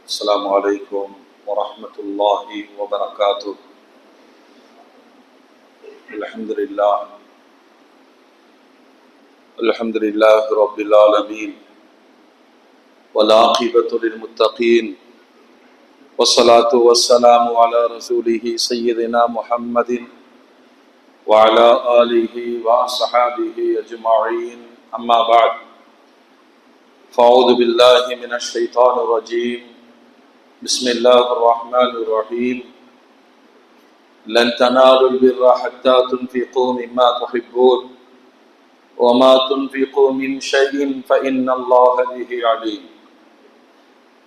السلام عليكم ورحمة الله وبركاته. الحمد لله رب العالمين والعاقبة للمتقين والصلاة والسلام على رسوله سيدنا محمد وعلى آله وصحابه أجمعين. أما بعد، فأعوذ بالله من الشيطان الرجيم. بسم الله الرحمن الرحيم. لن تنالوا البر حتى تنفقوا مما تحبون وما تنفقوا من شيء فإن الله به عليم.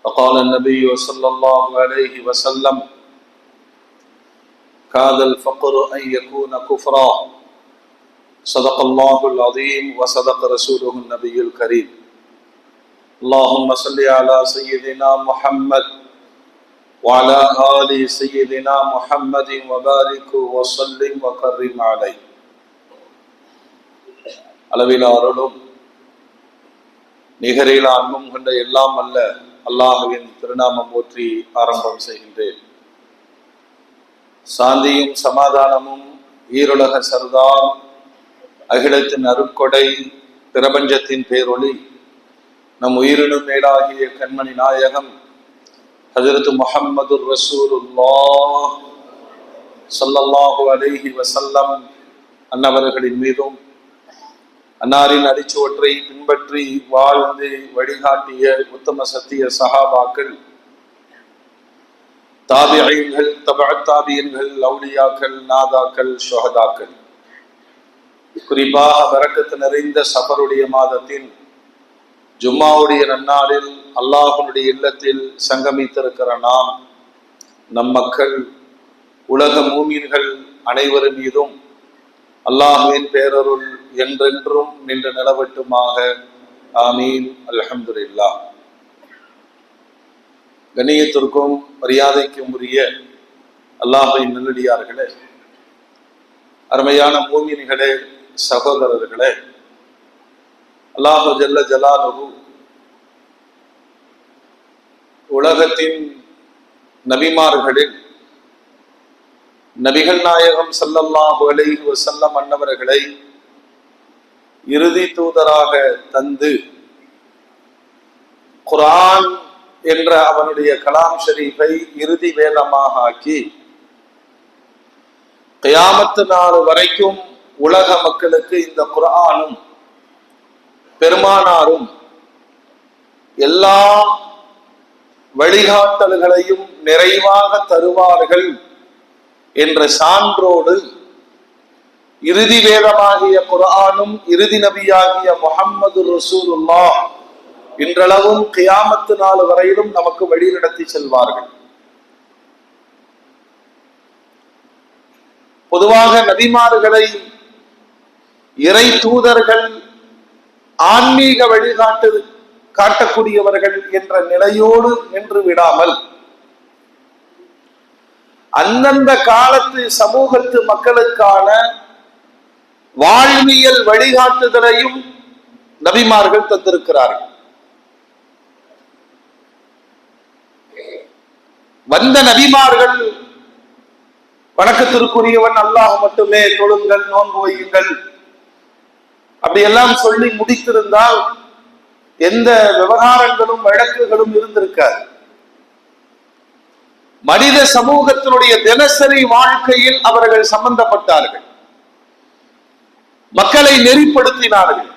وقال النبي صلى الله عليه وسلم: كاد الفقر أن يكون كفرا. صدق الله العظيم وصدق رسوله النبي الكريم. اللهم صل على سيدنا محمد وعلى آل سيدنا محمد وبارك وسلم وكرم عليه. அளவில் அருளும் நிகரில் அன்பும் கொண்ட எல்லாம் அல்ல அல்லாஹ்வின் திருநாமம் போற்றி ஆரம்பம் செய்கின்றேன். சாந்தியும் சமாதானமும் ஈருலக சர்தார், அகிலத்தின் அருட்கொடை, பிரபஞ்சத்தின் பேரொளி, நம் உயிரினும் மேலாகிய கண்மணி நாயகம் ஹஜ்ரத் முஹம்மது ரசூலுல்லாஹ் ஸல்லல்லாஹு அலைஹி வஸல்லம் அன்னவர்களின் மீதும், அன்னாரின் அடிச்சுவற்றை பின்பற்றி வாழ்ந்து வழிகாட்டிய உத்தம சத்திய சஹாபாக்கள், தாபிஈன்கள், தபஅத் தாபிஈன்கள், அவுலியாக்கள், நாதாக்கள், ஷுஹதாக்கள், குறிப்பாக பரக்கத்து நிறைந்த சஃபருடைய மாதத்தின் ஜும்மாவுடைய நன்னாளில் அல்லாஹ்வுடைய இல்லத்தில் சங்கமித்திருக்கிற நாம், நம் மக்கள், உலக மூமின்கள் அனைவர் மீதும் அல்லாஹ்வின் பேரருள் என்றென்றும் நின்று நிலவட்டுமாக. ஆமீன். அல்ஹம்துலில்லாஹ். கண்ணியத்திற்கும் மரியாதைக்கும் உரிய அல்லாஹ்வின் நல்லடியார்களே, அருமையான மூமின்களே, சகோதரர்களே, அல்லாஹ் ஜல்ல ஜலாலுஹு உலகத்தின் நபிமார்களில் நபிகள் நாயகம் ஸல்லல்லாஹு அலைஹி வஸல்லம் அன்னவர்களை இறுதி தூதராக தந்து குர்ஆன் என்ற அவனுடைய கலாம் ஷரீஃபை இறுதி வேதமாக ஆக்கி கியாமத்து நாள் வரைக்கும் உலக மக்களுக்கு இந்த குர்ஆனும் பெருமானாரும் எல்லா வழிகாட்டல்களையும் நிறைவாக தருவார்கள் என்ற சான்றோடு இறுதி வேதமாகிய குர்ஆனும் இறுதி நபியாகிய முஹம்மது ரசூலுல்லாஹ் இன்றளவும் கியாமத்து நாள் வரையிலும் நமக்கு வழி நடத்தி செல்வார்கள். பொதுவாக நபிமார்களை இறை தூதர்கள், ஆன்மீக காட்டக்கூடியவர்கள் என்ற நிலையோடு நின்று விடாமல் அந்தந்த காலத்து சமூகத்து மக்களுக்கான வாழ்வியல் வழிகாட்டுதலையும் நபிமார்கள் தந்திருக்கிறார்கள். வந்த நபிமார்கள் வணக்கத்திற்குரியவன் அல்லாஹ் மட்டுமே, தொழுங்கள், நோன்பு வையுங்கள் அப்படியெல்லாம் சொல்லி முடித்திருந்தால் எந்த விவகாரங்களும் வழக்குகளும் இருந்திருக்காது. மனித சமூகத்தினுடைய தினசரி வாழ்க்கையில் அவர்கள் சம்பந்தப்பட்டார்கள், மக்களை நெறிப்படுத்தினார்கள்,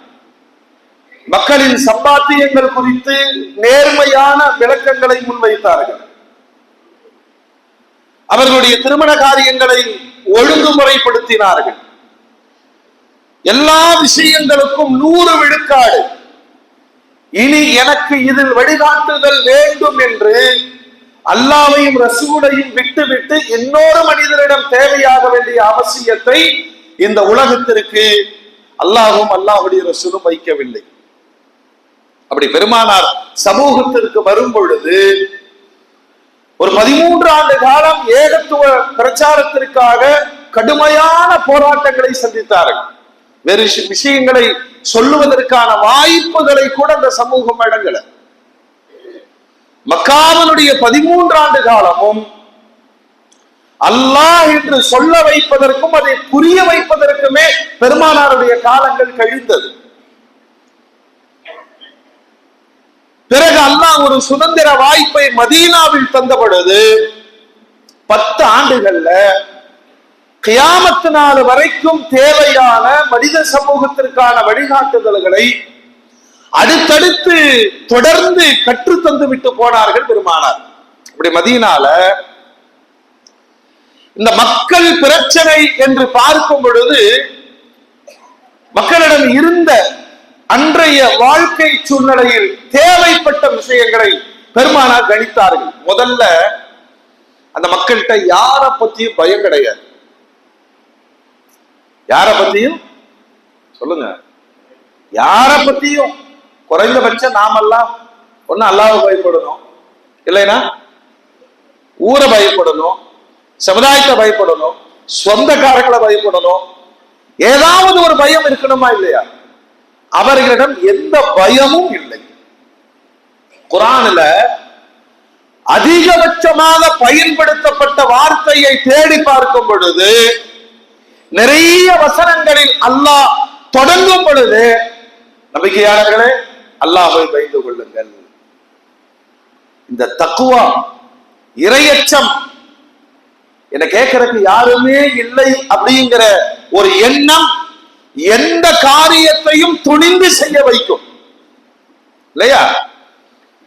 மக்களின் சம்பாத்தியங்கள் குறித்து நேர்மையான விளக்கங்களை முன்வைத்தார்கள், அவர்களுடைய திருமண காரியங்களை ஒழுங்குமுறைப்படுத்தினார்கள். எல்லா விஷயங்களுக்கும் 100 விழுக்காடு இனி எனக்கு இதில் வழிகாட்டுதல் வேண்டும் என்று அல்லாஹ்வையும் ரசூலையும் விட்டுவிட்டு இன்னொரு மனிதரிடம் தேவையாக வேண்டிய அவசியத்தை இந்த உலகத்திற்கு அல்லாஹ்வும் அல்லாஹ்வுடைய ரசூலும் வைக்கவில்லை. அப்படி பெருமானார் சமூகத்திற்கு வரும் பொழுது ஒரு 13 ஆண்டு காலம் ஏகத்துவ பிரச்சாரத்திற்காக கடுமையான போராட்டங்களை சந்தித்தார்கள். வேறு விஷயங்களை சொல்லுவதற்கான வாய்ப்புகளை கூட அந்த சமூகம் வழங்கல. மக்காவினுடைய 13 ஆண்டு காலமும் அல்லாஹ் என்று சொல்ல வைப்பதற்கும் அதை புரிய வைப்பதற்குமே பெருமானாருடைய காலங்கள் கழிந்தது. பிறகு அல்லாஹ் ஒரு சுதந்திர வாய்ப்பை மதீனாவில் தந்த பொழுது 10 ஆண்டுகள்ல கியாமத்து நாள் வரைக்கும் தேவையான மனித சமூகத்திற்கான வழிகாட்டுதல்களை அடுத்தடுத்து தொடர்ந்து கற்றுத்தந்து விட்டு போனார்கள் பெருமானார். அப்படி மதீனால இந்த மக்கள் பிரச்சனை என்று பார்க்கும் பொழுது மக்களிடம் இருந்த அன்றைய வாழ்க்கை சூழ்நிலையில் தேவைப்பட்ட விஷயங்களை பெருமானார் கணித்தார்கள். முதல்ல அந்த மக்கள்கிட்ட யார பத்தியும் பயம் கிடையாது. யார பத்தியும் சொல்லுங்க, யார பத்தியும் குறைந்தபட்சம் நாமெல்லாம் ஒண்ணு அல்லாஹ்வை பயப்படணும், இல்லைன்னா ஊரை பயப்படணும், சமுதாயத்தை பயப்படணும், சொந்தக்காரர்களை பயப்படணும், ஏதாவது ஒரு பயம் இருக்கணுமா இல்லையா? அவர்களிடம் எந்த பயமும் இல்லை. குர்ஆன்ல அதிகபட்சமாக பயன்படுத்தப்பட்ட வார்த்தையை தேடி பார்க்கும் பொழுது நிறைய வசனங்களில் அல்லாஹ் தொடங்கும் பொழுது நம்பிக்கையாளர்களே அல்லாஹ்வை பயந்து கொள்ளுங்கள். இந்த தக்வா, இறையச்சம் என்ன கேட்கறதுக்கு யாருமே இல்லை அப்படிங்கிற ஒரு எண்ணம் எந்த காரியத்தையும் துணிந்து செய்ய வைக்கும் இல்லையா?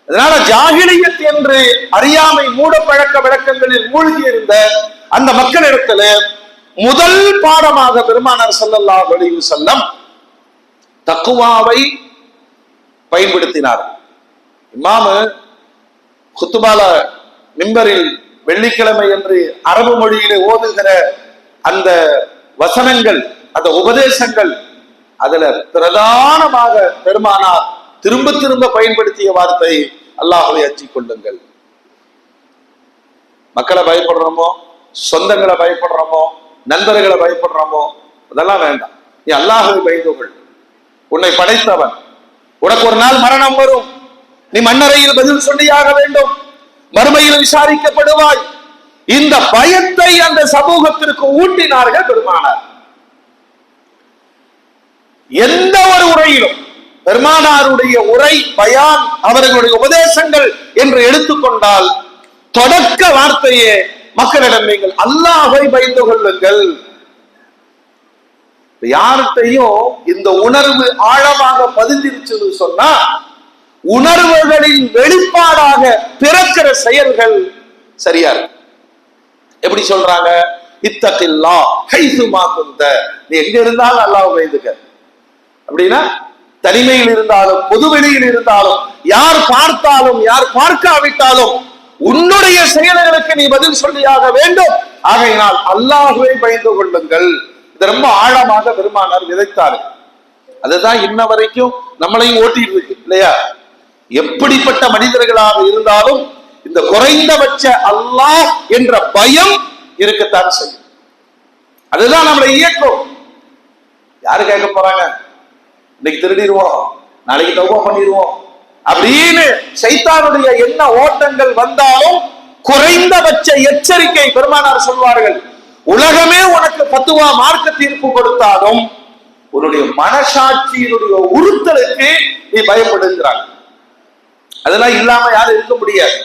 அதனால ஜாஹிலியத் என்று அறியாமை மூடப்பழக்க விளக்கங்களில் மூழ்கி இருந்த அந்த மக்களிடத்துல முதல் பாடமாக பெருமானார் ஸல்லல்லாஹு அலைஹி வஸல்லம் தக்வாவை பயன்படுத்தினார். இமாம் குத்துபால மிம்பரில் வெள்ளிக்கிழமை என்று அரபு மொழியிலே ஓதுகிற அந்த வசனங்கள், அந்த உபதேசங்கள், அதுல பிரதானமாக பெருமானார் திரும்ப திரும்ப பயன்படுத்திய வார்த்தை அல்லாஹ்வை அஞ்சிக் கொள்ளுங்கள். மக்களை பயப்படுறோமோ, சொந்தங்களை பயப்படுறோமோ, நண்பர்களை பயப்படுறோமோ, அதெல்லாம் வேண்டாம். நீ அல்லாஹ்வை பயந்து கொள். உன்னை படைத்தவன், உனக்கு ஒரு நாள் மரணம் வரும், நீ மண்ணறையில் பதில் சொல்லியாக வேண்டும், மறுமையில் விசாரிக்கப்படுவாய். இந்த பயத்தை அந்த சமூகத்திற்கு ஊட்டினார்கள் பெருமானார். எந்த ஒரு உரையிலும் பெருமானாருடைய உரை, பயான், அவர்களுடைய உபதேசங்கள் என்று எடுத்துக்கொண்டால் தொடக்க வார்த்தையே மக்களிடம் நீங்கள் அல்லாஹ்வை பயந்து கொள்ளுங்கள். யார்கிட்டையும் இந்த உணர்வு ஆழமாக பதிந்திருச்சுன்னு சொன்னா உணர்வுகளின் வெளிப்பாடாக பிறக்கிற செயல்கள் சரியா இருக்கு. எப்படி சொல்றாங்க? இத்தகில்லா ஹைசுமா குந்த, நீ எங்க இருந்தாலும் அல்லாஹ்வை பயந்துக்க. அப்படின்னா தனிமையில் இருந்தாலும் பொதுவெளியில் இருந்தாலும் யார் பார்த்தாலும் யார் பார்க்காவிட்டாலும் உன்னுடைய செயல்களுக்கு நீ பதில் சொல்லியாக வேண்டும். ஆகையினால் அல்லாஹ்வை பயந்து கொள்ளுங்கள். இது ரொம்ப ஆழமாக பெருமானார் விதைத்தார்கள். அதுதான் இன்ன வரைக்கும் நம்மளையும் ஓட்டிட்டு இருக்கு இல்லையா? எப்படிப்பட்ட மனிதர்களாக இருந்தாலும் இந்த குறைந்தபட்ச அல்லாஹ் என்ற பயம் இருக்கத்தான் செய்யும். அதுதான் நம்மளை இயக்கும். யாரு கேட்க போறாங்க? இன்னைக்கு திருடிடுவோம், நாளைக்கு தௌபா பண்ணிடுவோம் அப்படின்னு சைத்தானுடைய என்ன ஓட்டங்கள் வந்தாலும் குறைந்தபட்ச எச்சரிக்கை பெருமானார் சொல்வார்கள். உலகமே உனக்கு பத்துவா மார்க்க தீர்ப்பு கொடுத்தாலும் உன்னுடைய மனசாட்சியினுடைய உறுத்தலுக்கு நீ பயப்படுகிறாங்க. அதெல்லாம் இல்லாம யாரும் இருக்க முடியாது.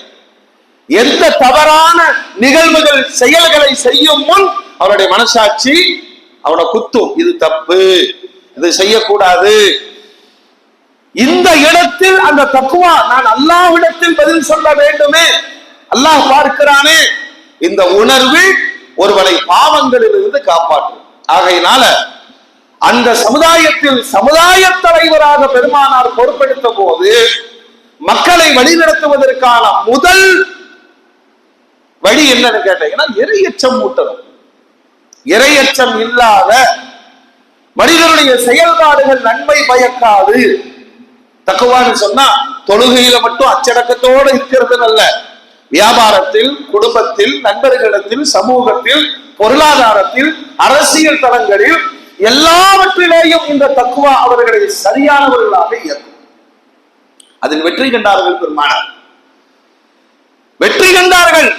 எந்த தவறான நிகழ்வுகள் செயல்களை செய்யும் முன் அவருடைய மனசாட்சி அவனை குத்தும். இது தப்பு, இது செய்யக்கூடாது. இந்த இடத்தில் அந்த தக்வா, நான் அல்லாஹ்விடத்தில் பதில் சொல்ல வேண்டுமே, அல்லாஹ் பார்க்கிறானே, இந்த உணர்வு ஒருவனை பாவங்களில் இருந்து காப்பாற்றும். ஆகையினால அந்த சமுதாயத்தில் சமுதாய தலைவராக பெருமானார் பொறுப்பெடுத்த போது மக்களை வழிநடத்துவதற்கான முதல் வழி என்னன்னு கேட்டீங்கன்னா இறையச்சம் ஊட்டணும். இறையச்சம் இல்லாத மனிதனுடைய செயல்பாடுகள் நன்மை பயக்காது. தக்குவான்னு சொன்னா தொழுகையில மட்டும் அச்சடக்கத்தோடு இருக்கிறது அல்ல. வியாபாரத்தில், குடும்பத்தில், நண்பர்களிடத்தில், சமூகத்தில், பொருளாதாரத்தில், அரசியல் தளங்களில் எல்லாவற்றிலேயும் இந்த தக்குவா அவர்களை சரியானவர்களாக இயக்கும். அதில் வெற்றி கண்டார்கள் பெருமானார், வெற்றி கண்டார்கள்.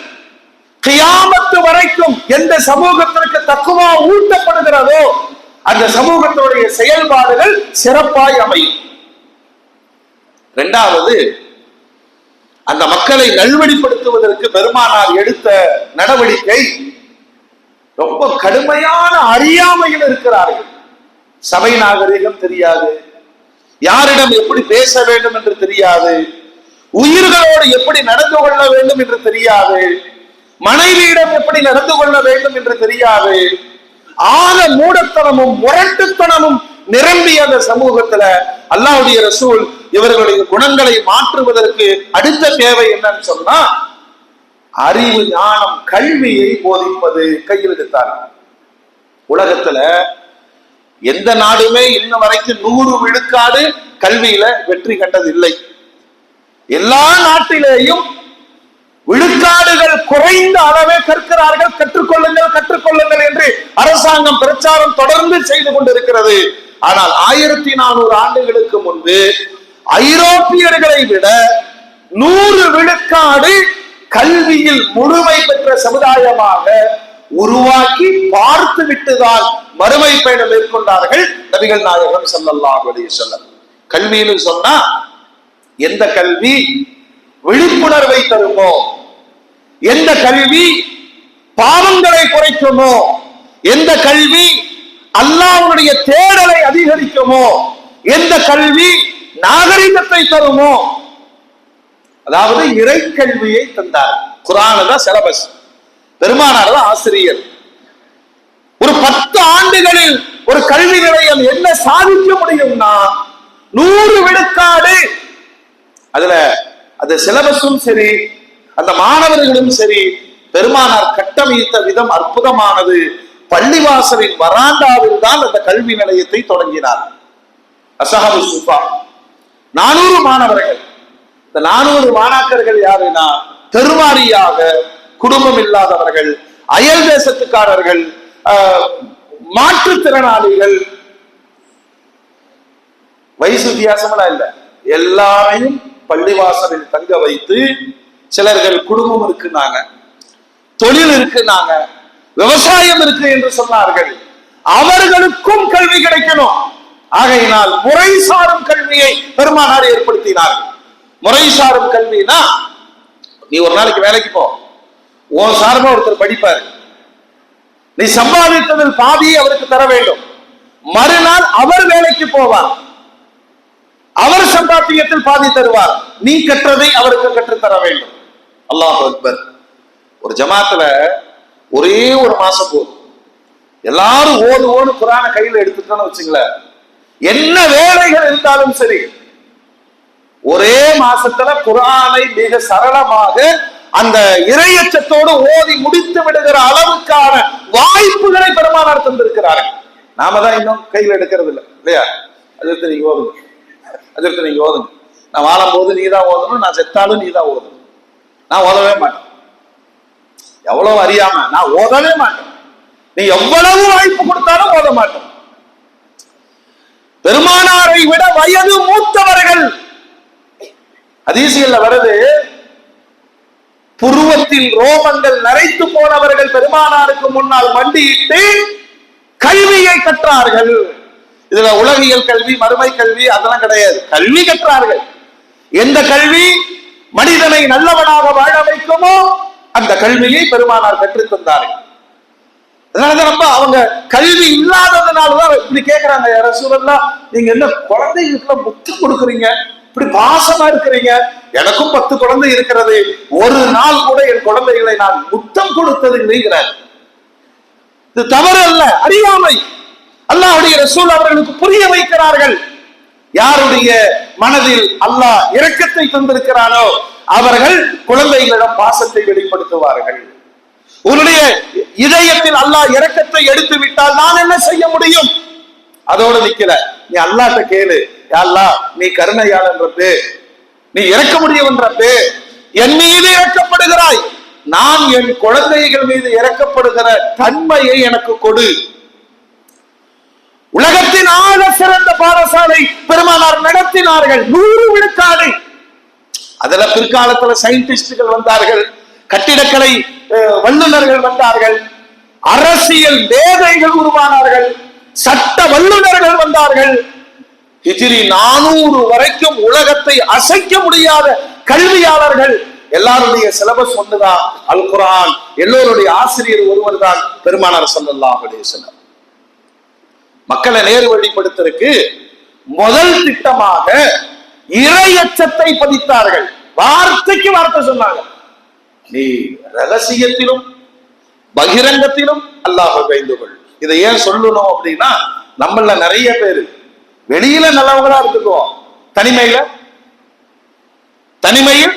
கியாமத்து வரைக்கும் எந்த சமூகத்திற்கு தக்குவா ஊட்டப்படுகிறதோ அந்த சமூகத்தினுடைய செயல்பாடுகள் சிறப்பாய் அமையும். இரண்டாவது, அந்த மக்களை நல்வழிப்படுத்துவதற்கு பெருமானார் எடுத்த நடவடிக்கை, ரொம்ப கடுமையான அறியாமையில் இருக்கிறார்கள். சபை நாகரிகம் தெரியாது, யாரிடம் எப்படி பேச வேண்டும் என்று தெரியாது, உயிர்களோடு எப்படி நடந்து கொள்ள வேண்டும் என்று தெரியாது, மனைவியிடம் எப்படி நடந்து கொள்ள வேண்டும் என்று தெரியாது. ஆக மூடத்தனமும் முரட்டுத்தனமும் நிரம்பிய அந்த சமூகத்துல அல்லாஹ்வுடைய ரசூல் இவர்களுடைய குணங்களை மாற்றுவதற்கு அடுத்த தேவை என்னன்னு சொன்னா, அறிவு, ஞானம், கல்வியை போதிப்பது கையில் எடுத்தார்கள். உலகத்துல எந்த நாடுமே இன்ன வரைக்கும் 100 விழுக்காடு கல்வியில வெற்றி கண்டது இல்லை. எல்லா நாட்டிலேயும் விழுக்காடுகள் குறைந்த அளவே கற்கிறார்கள். கற்றுக்கொள்ளுங்கள் கற்றுக்கொள்ளுங்கள் என்று அரசாங்கம் பிரச்சாரம் தொடர்ந்து செய்து கொண்டிருக்கிறது. ஆனால் 1400 ஆண்டுகளுக்கு முன்பு ஐரோப்பியர்களை விட 100 விழுக்காடு கல்வியில் முழுமை பெற்ற சமுதாயமாக உருவாக்கி பார்த்து விட்டுதான் மறுமை பயணம் மேற்கொண்டார்கள் நபிகள் நாயகம் ஸல்லல்லாஹு அலைஹி வஸல்லம். கல்வின்னு சொன்னா எந்த கல்வி விழிப்புணர்வை தருமோ, எந்த கல்வி பாவங்களை குறைக்குமோ, எந்த கல்வி அல்லாஹ்வுடைய தேடலை அதிகரிக்குமோ, எந்த கல்வி நாகரிகத்தை தருமோ, அதாவது இறை கல்வியை தந்தார். குர்ஆன் தான் சிலபஸ், பெருமானார் தான் ஆசிரியர். ஒரு 10 ஆண்டுகளில் ஒரு கல்வி நிலையம் என்ன சாதிக்க முடியும்னா 100 விழுக்காடு. அதுல அந்த சிலபஸும் சரி, அந்த மாணவர்களும் சரி, பெருமானார் கட்டமைத்த விதம் அற்புதமானது. பள்ளிவாசலின் வராண்டாவில் தான் அந்த கல்வி நிலையத்தை தொடங்கினார். அஸ்ஹாபு சுஃபா 400 மாணவர்கள். இந்த 400 மாணாக்கர்கள் யாருன்னா பெருவாரியாக குடும்பம் இல்லாதவர்கள், அயல் தேசத்துக்காரர்கள், மாற்றுத்திறனாளிகள், வயசு வித்தியாசமெல்லாம் இல்லை, எல்லாரையும் பள்ளிவாசலில் தங்க வைத்து, சிலர்கள் குடும்பம் இருக்குனாங்க, தொழில் இருக்குனாங்க, விவசாயம் இருக்கு என்று சொன்னார்கள். அவர்களுக்கும் கல்வி கிடைக்கணும். ஆகையினால் முறைசாரும் கல்வியை பெருமானார் ஏற்படுத்தினார்கள். முறைசாரும் கல்வினா, நீ ஒரு நாளைக்கு வேலைக்கு போ, உன் சார்பா ஒருத்தர் படிப்பாரு, நீ சம்பாதித்ததில் பாதியை அவருக்கு தர வேண்டும். மறுநாள் அவர் வேலைக்கு போவார், அவர் சம்பாத்தியத்தில் பாதி தருவார், நீ கற்றதை அவருக்கு கற்றுத்தர வேண்டும். அல்லாஹ் அக்பர். ஒரு ஜமாத்துல ஒரே ஒரு மாசம் போதும், எல்லாரும் ஓடு குர்ஆன கையில எடுத்துட்டோம்னு வச்சுங்களேன், என்ன வேலைகள் இருந்தாலும் சரி, ஒரே மாசத்துல குர்ஆனை மிக சரளமாக அந்த இறையச்சத்தோடு ஓதி முடித்து விடுகிற அளவுக்கான வாய்ப்புகளை பெருமானார் தந்திருக்கிறார்கள். நாம தான் இன்னும் கையில் எடுக்கிறது இல்லை இல்லையா? அதற்கு நீங்க ஓதுங்க, அதற்கு நீங்க ஓதுங்க. நான் வாழும் போது நீ தான் ஓதணும், நான் செத்தாலும் நீ தான் ஓதணும். நான் ஓதவே மாட்டேன், எவ்வளவு அறியாம நான் ஓதவே மாட்டேன். நீ எவ்வளவு வாய்ப்பு கொடுத்தாலும் ஓத மாட்டேன். பெருமானாரை விட வயது மூத்தவர்கள், ஹதீஸ்ல வருது, புருவத்தில் ரோமங்கள் நரைத்து போனவர்கள் பெருமானாருக்கு முன்னால் மண்டியிட்டு கல்வியை கற்றார்கள். இதுல உலகியல் கல்வி, மறுமை கல்வி அதெல்லாம் கிடையாது, கல்வி கற்றார்கள். எந்த கல்வி மனிதனை நல்லவனாக வாழ வைக்குமோ அந்த கல்வியை பெருமானார் கற்றுத் தந்தார்கள். அதனாலதான் ரொம்ப அவங்க கல்வி இல்லாததுனாலதான் இப்படி கேட்கிறாங்க, யார சூழல்லாம் நீங்க என்ன குழந்தைகளுக்கு முத்தம் கொடுக்குறீங்க, இப்படி பாசமா இருக்கிறீங்க. எனக்கும் 10 குழந்தை இருக்கிறது, ஒரு நாள் கூட என் குழந்தைகளை நான் முத்தம் கொடுத்தது இல்லைங்கிறார். இது தவறு அல்ல, அறியாமை. அல்லாஹ்வுடைய ரசூல் அவர்களுக்கு புரிய வைக்கிறார்கள். யாருடைய மனதில் அல்லாஹ் இரக்கத்தை தந்திருக்கிறானோ அவர்கள் குழந்தைகளிடம் பாசத்தை வெளிப்படுத்துவார்கள். உன்னுடைய இதயத்தில் அல்லாஹ் இரக்கத்தை எடுத்து விட்டால் நான் என்ன செய்ய முடியும்? அதோடு நிக்கிற, நீ அல்லாஹ்ட்ட கேளு, யா அல்லாஹ் நீ கருணையாளன் ரப்பே, நீ இறக்க முடியும் ரப்பே, என் மீது இறக்கப்படுகிறாய், நான் என் குழந்தைகள் மீது இறக்கப்படுகிற தன்மையை எனக்கு கொடு. பாடசாலை பெருமானார் நடத்தினார்கள் 100 விழுக்காடு. அதுல பிற்காலத்துல சயின்டிஸ்டுகள் வந்தார்கள், கட்டிடக்கலை வல்லுநர்கள் வந்தார்கள், அரசியல் மேதைகள் உருவானார்கள், சட்ட வல்லுநர்கள் வந்தார்கள். ஹிஜ்ரி 400 வரைக்கும் உலகத்தை அசைக்க முடியாத கல்வியாளர்கள். எல்லாருடைய சிலபஸ் ஒண்ணுதான், அல் குர்ஆன். எல்லோருடைய ஆசிரியர் ஒருவர் தான் பெருமானார் ஸல்லல்லாஹு அலைஹி வஸல்லம். மக்களை நேர்வழிப்படுத்துறதுக்கு முதல் திட்டமாக இறையச்சத்தை பதித்தார்கள். வார்த்தைக்கு வார்த்தை சொன்னாங்க, நீ ரகசியத்திலும் பகிரங்கத்திலும் அல்லாஹ்வை பயந்து கொள். இதை ஏன் சொல்லணும் அப்படின்னா, நம்மள நிறைய பேரு வெளியில நல்லவங்களா இருந்துக்குவோம், தனிமையில்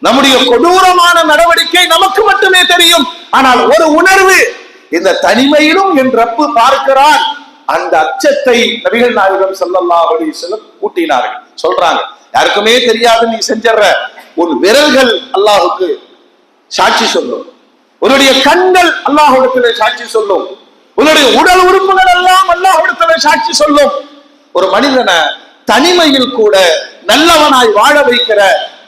நம்முடைய கொடூரமான நடவடிக்கை நமக்கு மட்டுமே தெரியும். ஆனால் ஒரு உணர்வு இந்த தனிமையிலும் என் ரப்பு பார்க்கிறான். அந்த அச்சத்தை நபிகள் நாயகம் ஸல்லல்லாஹு அலைஹி வஸல்லம் ஊட்டினார்கள். சொல்றாங்க, யாருக்குமே தெரியாது நீ செஞ்சற உன் விரல்கள் அல்லாஹ்வுக்கு சாட்சி சொல்லும், உன்னுடைய கண்கள் அல்லாஹ்விடத்திலே சாட்சி சொல்லும், உன்னுடைய உடல் உறுப்புகள் எல்லாம் அல்லாஹ்விடத்திலே சாட்சி சொல்லும். ஒரு மனிதனை தனிமையில் கூட நல்லவனாய் வாழ வைக்கிற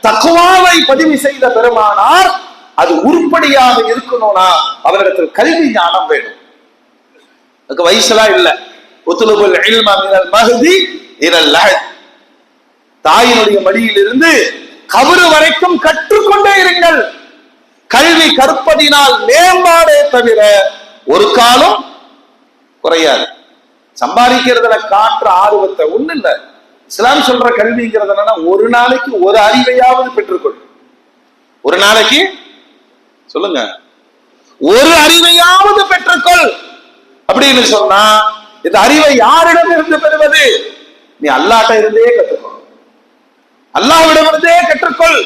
தக்வாவை பதிவு செய்த பெருமானார், அது உருப்படியாக இருக்கணும்னா அவரிடத்தில் கல்வி ஞானம் வேணும். அதுக்கு வயசுலாம் இல்ல. உத்லுபுல் இல்ம மினல் மஹ்தி இலல் லஹத். தாயினுடைய மடியில் இருந்து கபரு வரைக்கும் கற்றுக்கொண்டே இருங்கள். கல்வி கற்பதினால் மேம்பாடே தவிர ஒரு காலம் குறையாது. சம்பாதிக்கிறதுல காற்ற ஆர்வத்தை ஒண்ணு இல்ல. இஸ்லாம் சொல்ற கல்விங்கிறது என்னன்னா, ஒரு நாளைக்கு ஒரு அறிவையாவது பெற்றுக்கொள். ஒரு நாளைக்கு சொல்லுங்க, ஒரு அறிவையாவது பெற்றுக்கொள் அப்படின்னு சொன்னா, இந்த அறிவை யாரிடம் இருந்து பெறுவது? நீ அல்லாஹ்ட்ட இருந்தே கற்றுக்கொள், அல்லாஹ்விடம் இருந்தே கற்றுக்கொள்.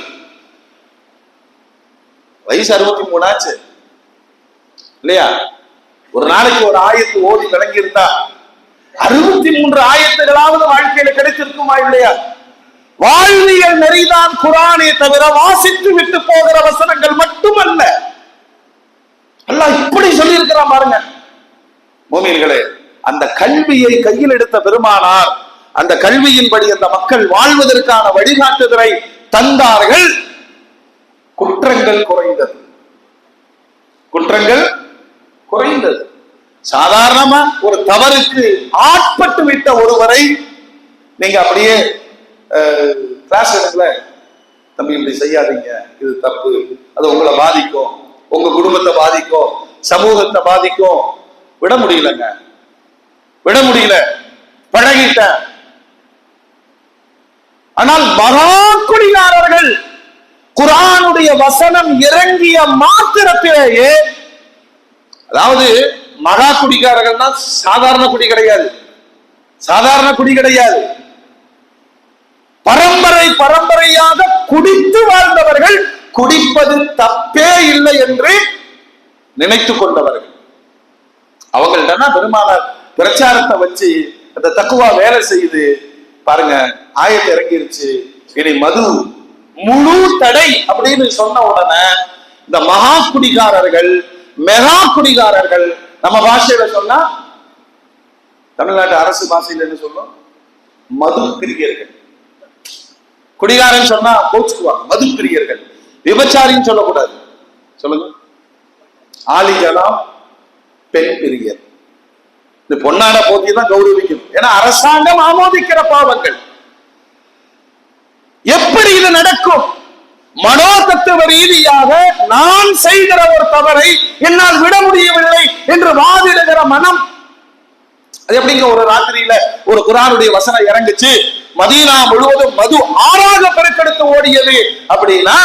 வயசு 63 ஆச்சு இல்லையா? ஒரு நாளைக்கு ஒரு ஆயத்து ஓதி விளங்கி இருந்தா 63 ஆயத்துகளாவது வாழ்க்கையில கிடைச்சிருக்குமா இல்லையா? வாழ்வியல் நெறிதான் குர்ஆனே தவிர வாசித்து விட்டு போகிற வசனங்கள் மட்டுமல்ல. அல்லாஹ் இப்படி சொல்லி இருக்கிறான் பாருங்க. மூமின்களே, அந்த கல்வியை கையில் எடுத்த பெருமானார் அந்த கல்வியின்படி அந்த மக்கள் வாழ்வதற்கான வழிகாட்டுதலை தந்தார்கள். குற்றங்கள் குறைந்தது. சாதாரணமா ஒரு தவறுக்கு ஆட்பட்டு விட்ட ஒருவரை நீங்க அப்படியே கிளாஸ் எடுக்கல, தம்பி இப்படி செய்யாதீங்க, இது தப்பு, அது உங்களை பாதிக்கும், உங்க குடும்பத்தை பாதிக்கும், சமூகத்தை பாதிக்கும். விட முடியல, பழகிட்ட. ஆனால் மகாக்குடிகாரர்கள் குர்ஆனுடைய வசனம் இறங்கிய மாத்திரத்திலேயே, அதாவது மகா குடிகாரர்கள்னா சாதாரண குடி கிடையாது, பரம்பரையாக குடித்து வாழ்ந்தவர்கள், குடிப்பது தப்பே இல்லை என்று நினைத்து கொண்டவர்கள். அவங்கள்ட்ட பெருமானார் பிரச்சாரத்தை வச்சு அந்த தக்குவா வேலை செய்து பாருங்க, ஆயத்து இறங்கிருச்சு, இனி மது முழு தடை அப்படின்னு சொன்ன உடனே இந்த மகா குடிகாரர்கள், மெகா குடிகாரர்கள், நம்ம பாஷையில சொன்னா, தமிழ்நாட்டு அரசு பாஷையில என்ன சொல்லும், மது பிரியர்கள். குடிகாரன் சொன்னா கோச்சுக்குவாங்க, மது பிரியர்கள். விபச்சாரின்னு சொல்லக்கூடாது, சொல்லுங்க, ஆலிஜனா பெண் பிரியர். இந்த பொன்னாட போட்டி தான் கௌரவிக்கும், ஏன்னா அரசாங்கம் ஆமோதிக்கிற பாவங்கள். எப்படி இது நடக்கும்? மனோதத்துவ ரீதியாக நான் செய்கிற ஒரு தவறை என்னால் விட முடியவில்லை என்று வாதிடுகிற மனம். அது எப்படிங்க ஒரு ராத்திரியில ஒரு குர்ஆனுடைய வசனம் இறங்குச்சு, மதீனா முழுவதும் மது ஆறாக பெருக்கெடுத்து ஓடியது அப்படின்னா,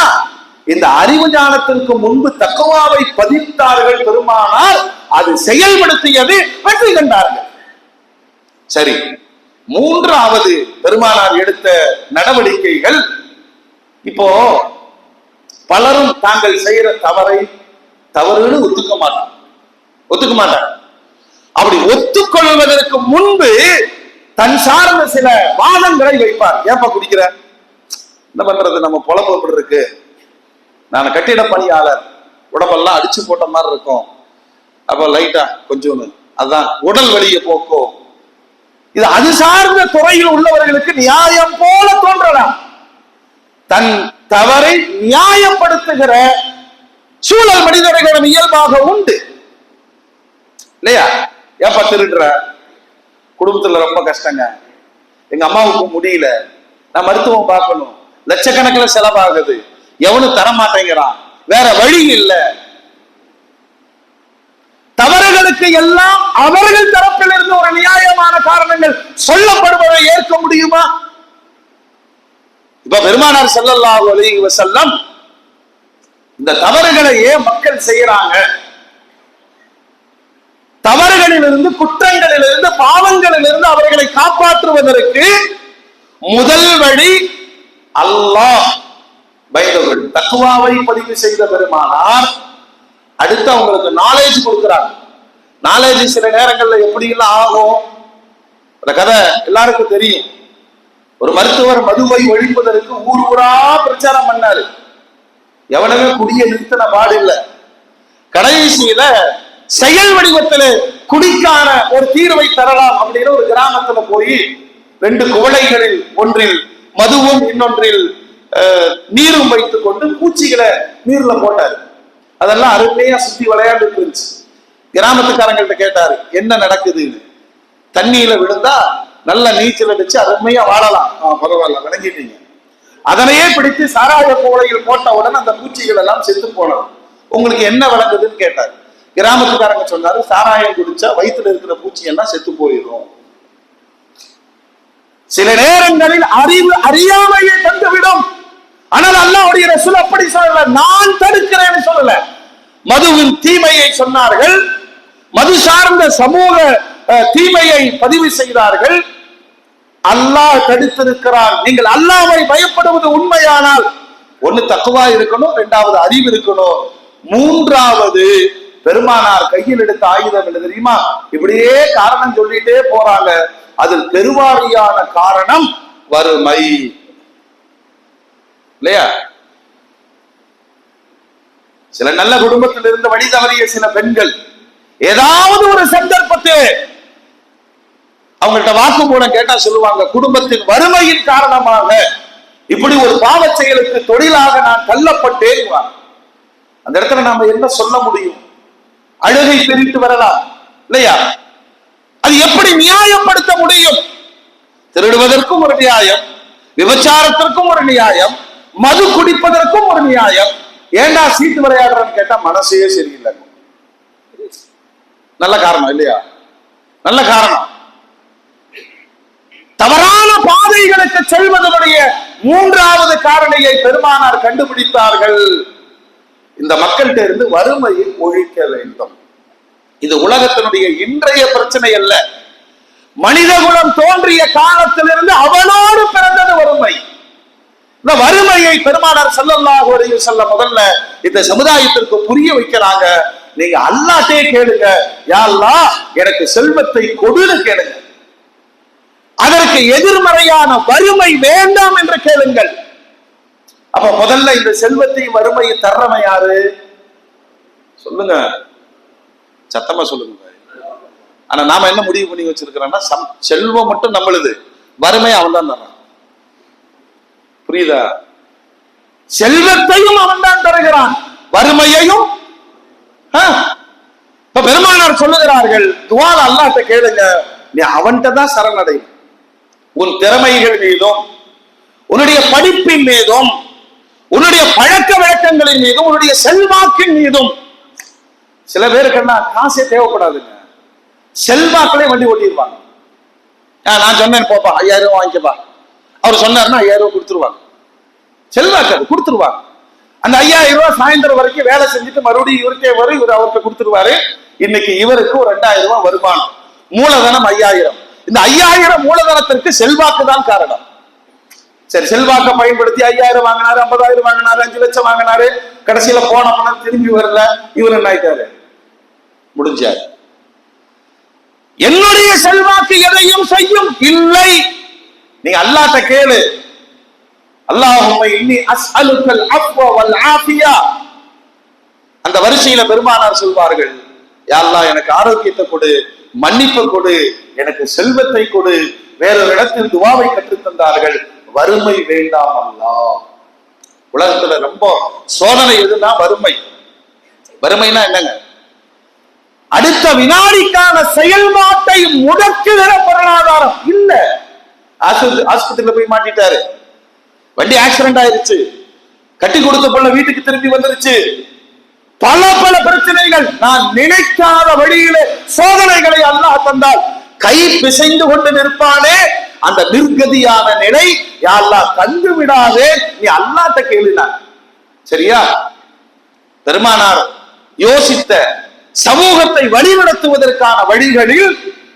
இந்த அறிவு ஞானத்திற்கு முன்பு தக்வாவை பதித்தார்கள் பெருமானார், அது செயல்படுத்தியது, வெற்றி கண்டார்கள். சரி, மூன்றாவது பெருமானார் எடுத்த நடவடிக்கைகள். இப்போ பலரும் தாங்கள் செய்யற தவறை தவறுன்னு ஒத்துக்க மாட்டாங்க. அப்படி ஒத்துக்கொள்வதற்கு முன்பு தன் சார்ந்த சில வாதங்களை வைப்பார். ஏப்பா குடிக்கிற, என்ன பண்றது, நம்ம பொழப்பு எப்படி இருக்கு, நான் கட்டிட பணியாளர், உடம்பெல்லாம் அடிச்சு போட்ட மாதிரி இருக்கும், அப்ப லைட்டா கொஞ்சம் அதுதான் உடல் வலியை போக்கும், இது அது சார்ந்த துறையில் உள்ளவர்களுக்கு நியாயம் போல தோன்றலாம். தன் தவறை நியாயப்படுத்துகிற சூழல் மனிதர்களிடம் இயல்பாக உண்டு இல்லையா? ஏப்பா திருடுற, குடும்பத்துல ரொம்ப கஷ்டங்க, எங்க அம்மாவுக்கு முடியல, நான் மருத்துவம் பார்க்கணும், லட்சக்கணக்கில் செலவாகுது, எவனும் தர மாட்டேங்கிறான், வேற வழி இல்லை. தவறுகளுக்கு எல்லாம் அவர்கள் தரப்பில் இருந்து ஒரு நியாயமான காரணங்கள் சொல்லப்படுவதை ஏற்க முடியுமா? இப்ப பெருமானார் ஸல்லல்லாஹு அலைஹி வஸல்லம் இந்த தவறுகளை ஏன் மக்கள் செய்யறாங்க, தவறுகளிலிருந்து, குற்றங்களிலிருந்து, பாவங்களிலிருந்து அவர்களை காப்பாற்றுவதற்கு முதல் வழி அல்லாஹ் பயந்தவர்கள், தக்வாவை பதிவு செய்த பெருமானார் அடுத்து அவங்களுக்கு நாலேஜ் கொடுக்கிறாங்க. நாலேஜ் சில நேரங்கள்ல எப்படி எல்லாம் ஆகும், அந்த கதை எல்லாருக்கும் தெரியும். ஒரு மருத்துவர் மதுவை ஒழிப்பதற்கு ஊர் ஊரா பிரச்சாரம் பண்ணாரு. எவனவே குடிய நிறுத்தின பாடு இல்லை. கடைசியில செயல் வடிவத்தில் குடிக்கான ஒரு தீர்வை தரலாம் அப்படின்னு ஒரு கிராமத்துல போய் 2 குவளைகளில் ஒன்றில் மதுவும் இன்னொன்றில் நீரும் வைத்துக் கொண்டு பூச்சிகளை நீர்ல போட்டாரு. அதெல்லாம் அருமையா சுத்தி விளையாண்டு இருந்துச்சு. கிராமத்துக்காரங்கள்ட்ட கேட்டாரு என்ன நடக்குதுன்னு. தண்ணியில விழுந்தா நல்ல நீச்சல் அடிச்சு அருமையா வாழலாம், பரவாயில்ல விளங்கிட்டீங்க. அதனையே பிடித்து சாராய குவளையில் போட்ட உடனே அந்த பூச்சிகள் எல்லாம் செத்து போனது. உங்களுக்கு என்ன விளங்குதுன்னு கேட்டாரு. கிராமத்துக்காரங்க சொன்னாரு சாராயம் குடிச்சா வயிற்றுல இருக்கிற பூச்சி எல்லாம் செத்து போயிடும். சில நேரங்களில் அறிவு அறியாமையை தந்துவிடும். ஆனால் அல்லாஹ்வுடைய ரசூல் அப்படி சொல்லல, நான் தடுக்கிறேன்னு சொல்லல. மதுவின் தீமையை சொன்னார்கள், மது சார்ந்த சமூக தீமையை பதிவு செய்தார்கள். அல்லாஹ் தடுத்திருக்கிறார். நீங்கள் அல்லாஹ்வை பயப்படுவது உண்மையானால் ஒன்னு தக்வா இருக்கணும், 2வது அறிவு இருக்கணும், 3வது பெருமானார் கையில் எடுத்த ஆயுதம் என்ன தெரியுமா? இப்படியே காரணம் சொல்லிட்டே போறாங்க. அதில் பெருவாரியான காரணம் வறுமை இல்லையா? சில நல்ல குடும்பத்தில் இருந்து வழி தவறிய சில பெண்கள் ஏதாவது ஒரு சந்தர்ப்பத்தில் அவங்கள்ட்ட வாக்குமூலம் கேட்டா சொல்லுவாங்க, குடும்பத்தின் வறுமையின் காரணமாக இப்படி ஒரு பாவ செயலுக்கு தொழிலாக நான் தள்ளப்பட்டேன். அந்த இடத்துல நாம என்ன சொல்ல முடியும்? அழுகை பிரித்து வரலாம் இல்லையா? அது எப்படி நியாயப்படுத்த முடியும்? திருடுவதற்கும் ஒரு நியாயம், விபச்சாரத்திற்கும் ஒரு நியாயம், மது குடிப்பதற்கும் ஒரு நியாயம். ஏண்டா சீட்டு விளையாடுறன்னு கேட்டா மனசே சரியில்லை. நல்ல காரணம் இல்லையா? நல்ல காரணம். தவறான பாதைகளுக்கு செல்வதனுடைய 3வது காரணியை பெருமானார் கண்டுபிடித்தார்கள். இந்த மக்கள்கிட்ட இருந்து வறுமையை ஒழிக்க வேண்டும். இது உலகத்தினுடைய இன்றைய பிரச்சனை அல்ல, மனித குலம் தோன்றிய காலத்திலிருந்து அவனோடு பிறந்தது வறுமை. இந்த வறுமையை பெருமானார் ஸல்லல்லாஹு அலைஹி வஸல்லம் முதல்ல இந்த சமுதாயத்திற்கு புரிய வைக்கிறாங்க. நீங்க அல்லாஹ்ட்டே கேளுங்க, யா அல்லாஹ் எனக்கு செல்வத்தை கொடுன்னு கேளுங்க. அதற்கு எதிர்மறையான வறுமை வேண்டாம் என்று கேளுங்கள். அப்ப முதல்ல இந்த செல்வத்தையும் வறுமையை தர்றவன் யாரு சொல்லுங்க, சத்தமா சொல்லுங்க. ஆனா நாம என்ன முடிவு பண்ணி வச்சிருக்கிறோம்னா, செல்வம் மட்டும் நம்மளுது, வறுமை அவன் தான் தர்றான். புரியுதா? செல்வத்தையும் அவன் தான் தருகிறான், வறுமையையும். இப்ப பெருமானார் சொல்லுகிறார்கள், துஆல அல்லாஹ்ட்ட கேளுங்க, நீ அவன்கிட்ட தான் சரணடை. உன் திறமைகள் மீதும், உன்னுடைய படிப்பின் மீதும், உன்னுடைய பழக்க வழக்கங்களின் மீதும், உன்னுடைய செல்வாக்கின் மீதும். சில பேருக்குன்னா காசே தேவைப்படாதுங்க, செல்வாக்களே வண்டி ஓட்டிடுவாங்க. நான் சொன்னேன் போப்பா 5000 வாங்கிக்கப்பா, அவர் சொன்னாருன்னா 5000 கொடுத்துருவாங்க. செல்வாக்கு அது கொடுத்துருவாங்க. அந்த 5000 சாயந்தரம் வரைக்கும் வேலை செஞ்சுட்டு மறுபடியும் இவருக்கே வரும், இவர் அவருக்கு கொடுத்துருவாரு. இன்னைக்கு இவருக்கு ஒரு 2000 வருமானம், மூலதனம் 5000. இந்த 5000 மூலதனத்திற்கு செல்வாக்கு தான் காரணம். சரி, செல்வாக்க பயன்படுத்தி 5000 வாங்கினாரு, 50000 வாங்கினாரு, 5 லட்சம் வாங்கினாரு, கடைசியில போன பணம் திரும்பி வரல. இவர் என்ன ஆயிட்டாரு? முடிஞ்சாரு. என்னுடைய செல்வாக்கு எதையும் செய்யும் இல்லை. நீங்க அல்லாஹ்ட்ட கேளு, அல்லாஹும்ம இன்னி அஸ்அலுக்கல் அஃவ வல் ஆஃபியா. அந்த வரிசையில பெருமானார் சொல்வார்கள், யா அல்லாஹ் எனக்கு ஆரோக்கியத்தை கொடு, மன்னிப்பு கொடு, எனக்கு செல்வத்தை கொடு. வேறொரு இடத்தில் துவாவை கற்றுத் தந்தார்கள், வறுமை வேண்டாம் அல்லாஹ். உலகத்துல ரொம்ப சோதனை எதுனா வறுமை. வறுமைனா என்னங்க? அடுத்த வினாடிக்கான செயல்பாட்டை முடக்குகிற பொருளாதாரம் இல்ல. ஆஸ்பத்திரியில போய் மாட்டிட்டாரு, வண்டி ஆக்சிடென்ட் ஆயிருச்சு, கட்டி கொடுத்த பொண்ணு வீட்டுக்கு திரும்பி வந்துருச்சு, பல பல பிரச்சனைகள். நான் நினைக்காத வழியிலே சோதனைகளை அல்லாஹ் தந்தால் கை பிசைந்து கொண்டு நிற்பானே, அந்த நிர்கதியான நிலை யா அல்லாஹ் தந்து விடாதே, நீ அல்லாஹ்ட்ட கேளுனார். சரியா? பெருமானார் யோசித்த சமூகத்தை வழிநடத்துவதற்கான வழிகளில்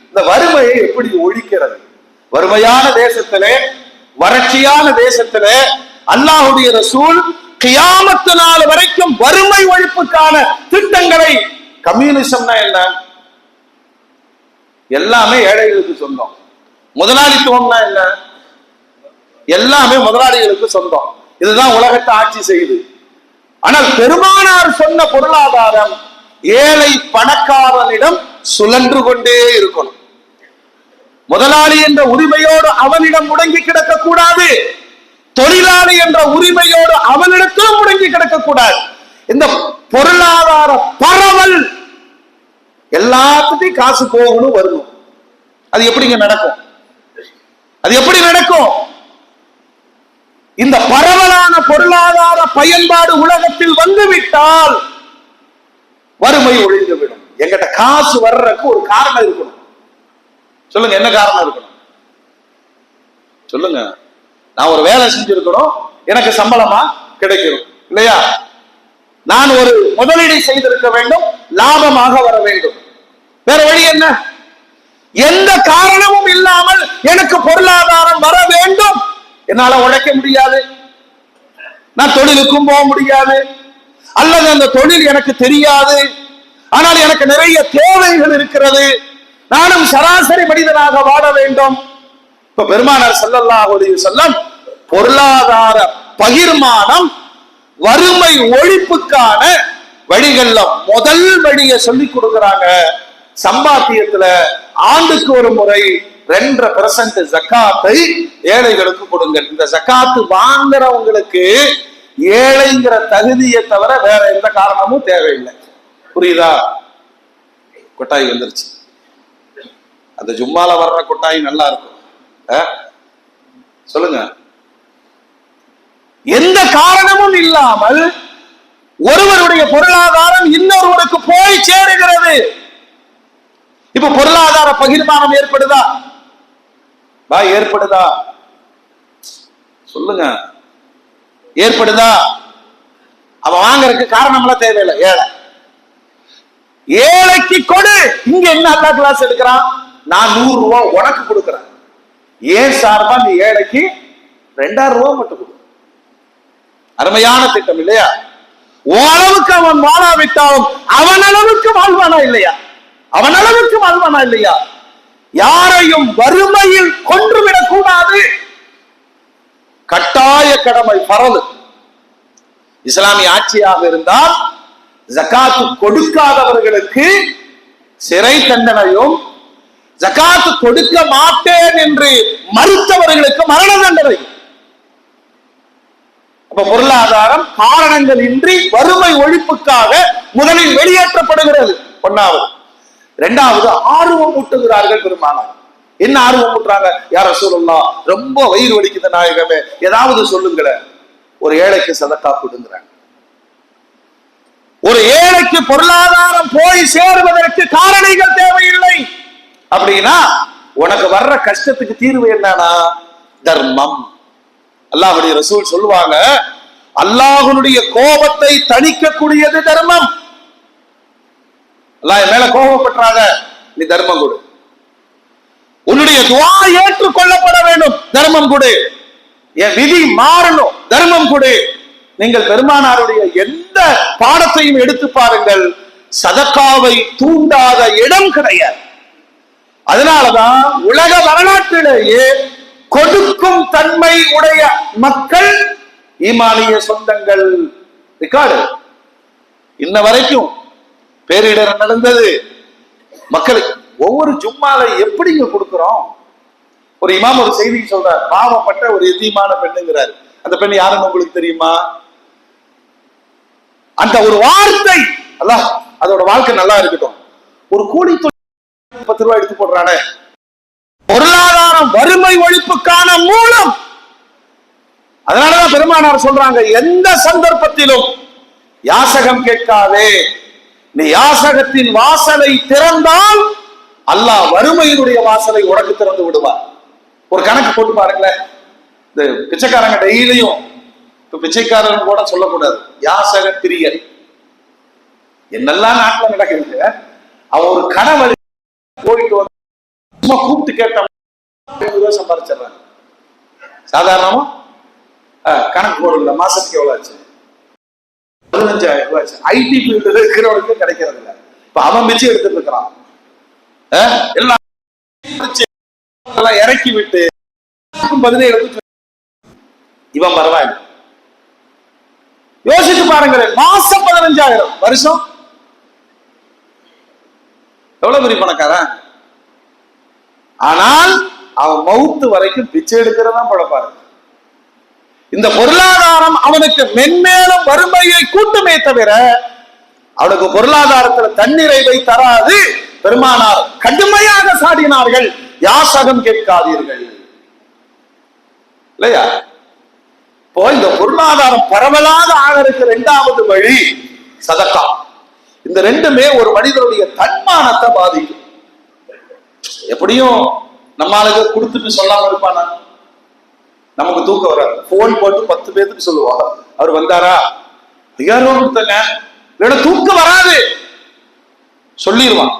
இந்த வறுமையை எப்படி ஒழிக்கிறது? வறுமையான தேசத்திலே, வறட்சியான தேசத்திலே அல்லாஹ்வுடைய ரசூல் கியாமத்து நாள் வரைக்கும் வறுமை ஒழிப்புக்கான திட்டங்களை. கம்யூனிசம்னா என்ன? எல்லாமே ஏழைகளுக்கு சொந்தம். முதலாளித்துவம்னா என்ன? எல்லாமே முதலாளிகளுக்கு சொந்தம். இதுதான் உலகத்தை ஆட்சி செய்யுது. ஆனால் பெருமானார் சொன்ன பொருளாதாரம் ஏழை பணக்காரனிடம் சுழன்று கொண்டே இருக்கணும். முதலாளி என்ற உரிமையோடு அவனிடம் முடங்கி கிடக்க கூடாது, தொழிலாளி என்ற உரிமையோடு அவனிடத்திலும் முடங்கி கிடக்க கூடாது. இந்த பொருளாதார பரவல் எல்லாத்துக்கும் காசு போகணும், வரணும். அது எப்படிங்க நடக்கும்? அது எப்படி நடக்கும்? இந்த பரவலான பொருளாதார பயன்பாடு உலகத்தில் வந்துவிட்டால் வறுமை ஒழிந்துவிடும். எங்கிட்ட காசு வர்றதுக்கு ஒரு காரணம் இருக்கணும். சொல்லுங்க, என்ன காரணம் இருக்கணும்? சொல்லுங்க. நான் ஒரு வேலை செஞ்சிருக்கணும், எனக்கு சம்பளமா கிடைக்கணும் இல்லையா? நான் ஒரு முதலீடு செய்திருக்க வேண்டும், லாபமாக வர வேண்டும். வேற வழி என்ன? எந்த காரணமும் இல்லாமல் எனக்கு பொருளாதாரம் வர வேண்டும். என்னால உழைக்க முடியாது, நான் தொழிலுக்கும் போக முடியாது, அல்லது அந்த தொழில் எனக்கு தெரியாது, ஆனால் எனக்கு நிறைய தேவைகள் இருக்கிறது, நானும் சராசரி மனிதனாக வாழ வேண்டும். இப்ப பெருமானார் ஸல்லல்லாஹு அலைஹி வஸல்லம் பொருளாதார பகிர்மானம், வறுமை ஒழிப்புக்கான வழிகள்ல முதல் வழியை சொல்லி கொடுக்கிறாங்க. சம்பாத்தியத்துல ஆண்டுக்கு ஒரு முறை 2% ஜக்காத்தை ஏழைகளுக்கு கொடுங்கள். இந்த ஜக்காத்து வாங்குறவங்களுக்கு ஏழைங்கிற தகுதியை தவிர வேற எந்த காரணமும் தேவையில்லை. புரியுதா? கொட்டாய் வந்துருச்சு. அந்த ஜும்மால வர்ற கொட்டாய் நல்லா இருக்கும். சொல்லுங்க. எந்த காரணமும் இல்லாமல் ஒருவருடைய பொருளாதாரம் இன்னொருவருக்கு போய் சேருகிறது. இப்ப பொருளாதார பகிர்மானம் ஏற்படுதா? ஏற்படுதா? சொல்லுங்க, ஏற்படுதா? அவன் வாங்கறதுக்கு காரணம் எல்லாம் தேவையில்லை. ஏழைக்கு கொடு. இங்க என்ன அல்லாஹ் கிளாஸ் எடுக்கிறான்? நான் 100 ரூபாய் உனக்கு கொடுக்கிறேன், ஏன் சார்பா நீ ஏழைக்கு 2000 ரூபாய் மட்டும் கொடு. அருமையான திட்டம் இல்லையா? ஓரளவுக்கு அவன் வாழாவிட்டாலும் அவன் அளவுக்கு வாழ்வானா இல்லையா? அவன் அளவுக்கு வாழ்வானா இல்லையா? யாரையும் வறுமையில் கொன்றுவிடக் கூடாது. கட்டாய கடமை, பரவு. இஸ்லாமிய ஆட்சியாக இருந்தால் ஜகாத்து கொடுக்காதவர்களுக்கு சிறை தண்டனையும், ஜகாத்து கொடுக்க மாட்டேன் என்று மறுத்தவர்களுக்கு மரண தண்டனை. அப்ப பொருளாதாரம் காரணங்கள் இன்றி வறுமை ஒழிப்புக்காக முதலில் வெளியேற்றப்படுகிறது. ஒன்னாவது. இரண்டாவது, ஆர்வம் ஊட்டுகிறார்கள் பெருமானார். என்ன ஆர்வம் ஊட்டுறாங்க? யா ரசூலுல்லாஹ், ரொம்ப வயிறு வலிக்குது நாயகமே, ஏதாவது சொல்லுங்களேன். ஒரு ஏழைக்கு சதக்கா கொடுங்கிறாங்க. ஒரு ஏழைக்கு பொருளாதாரம் போய் சேருவதற்கு காரணிகள் தேவையில்லை. அப்படின்னா உனக்கு வர்ற கஷ்டத்துக்கு தீர்வு என்னன்னா தர்மம். அல்லாஹ்வுடைய ரசூல் சொல்லுவாங்க, அல்லாஹ்வுடைய கோபத்தை தணிக்கக்கூடியது தர்மம். அல்லாஹ் மேல கோபப்பட்டாத, நீ தர்மம் கொடு. உன்னுடைய துஆ ஏற்றுக்கொள்ளப்பட வேண்டும், தர்மம் கொடு. என் விதி மாறணும், தர்மம் கொடு. நீங்கள் பெருமானாருடைய எந்த பாடத்தையும் எடுத்து பாருங்கள், சதக்காவை தூண்டாத இடம் கிடையாது. அதனாலதான் உலக வரலாற்றிலேயே கொடுக்கும் தன்மை உடைய மக்கள் ஈமானிய சொந்தங்கள் ரெக்கார்டு இன்ன வரைக்கும் பேரிடர் நடந்தது. மக்களுக்கு ஒவ்வொரு ஜும்மால எப்படிங்க கொடுக்கிறோம்? ஒரு இமாம் ஒரு செய்தி சொல்றார், பாவப்பட்ட ஒரு எதீமான பெண்ணுங்கிறார். அந்த பெண் யாருன்னு உங்களுக்கு தெரியுமா? அந்த ஒரு வார்த்தை அல்லாஹ் அதோட வாழ்க்கை நல்லா இருக்கட்டும். ஒரு கூலி 10 ரூபாய் எடுத்து போடுறானே, பொருளாதாரம் வறுமை ஒழிப்புக்கான மூலம். அதனாலதான் பெருமானார் சொல்றாங்க, எந்த சந்தர்ப்பத்திலும் யாசகம் கேட்காதே. நீ யாசகத்தின் வாசலை திறந்தால் அல்லாஹ் வறுமையினுடைய வாசலை உனக்கு திறந்து விடுவார். ஒரு கணக்கு போட்டு பாருங்களேன். இந்த பிச்சைக்காரங்க டெய்லியும், இப்ப பிச்சைக்காரன் கூட சொல்லக்கூடாது, யாசக பிரியர் என்னெல்லாம் நாட்டுல நடக்குது. அவன் ஒரு கனவு போயிட்டு வந்து சும்மா கூப்பிட்டு கேட்டான் சம்பாதிச்சிடறாங்க. சாதாரணமா கணக்கு போடல, மாசத்துக்கு எவ்வளவு ஆச்சு? 15,000 ரூபாய் ஆச்சு. ஐடி ஃபீல்டுல இருக்கிறவனுக்கு கிடைக்கிறது இல்லை. இப்ப அவன் பிச்சை எடுத்துட்டு இருக்கிறான். எல்லாம் இறக்கி விட்டு 17 இவன் பரவாயில்லை. யோசிச்சு பாருங்க, மாசம் 15,000, வருஷம் எவ்வளவு பெரிய பணக்காரன். ஆனால் அவன் மவுத்து வரைக்கும் பிச்சை எடுக்கிறதா பழப்பாரு. இந்த பொருளாதாரம் அவனுக்கு மென்மேலும் வறுமையை கூட்டுமே தவிர அவனுக்கு பொருளாதாரத்துல தன்னிறைவை தராது. பெருமானார் கடுமையாக சாடினார்கள், யாசகம் கேட்காதீர்கள் இல்லையா? இப்போ இந்த பொருளாதாரம் பரவலாக ஆகிறதுக்கு 2வது வழி சதக்கா. இந்த ரெண்டுமே ஒரு மனிதனுடைய தன்மானத்தை பாதிக்கும். எப்படியும் நம்மளுக்கு கொடுத்துட்டு சொல்லாம இருப்பானா? நமக்கு தூக்கம் வராது. போன் போட்டு 10 பேருக்கு சொல்லுவாங்க, அவர் வந்தாரா, 5000 ரூபாய் கொடுத்தங்க, இல்லைன்னா தூக்கம் வராது சொல்லிடுவான்.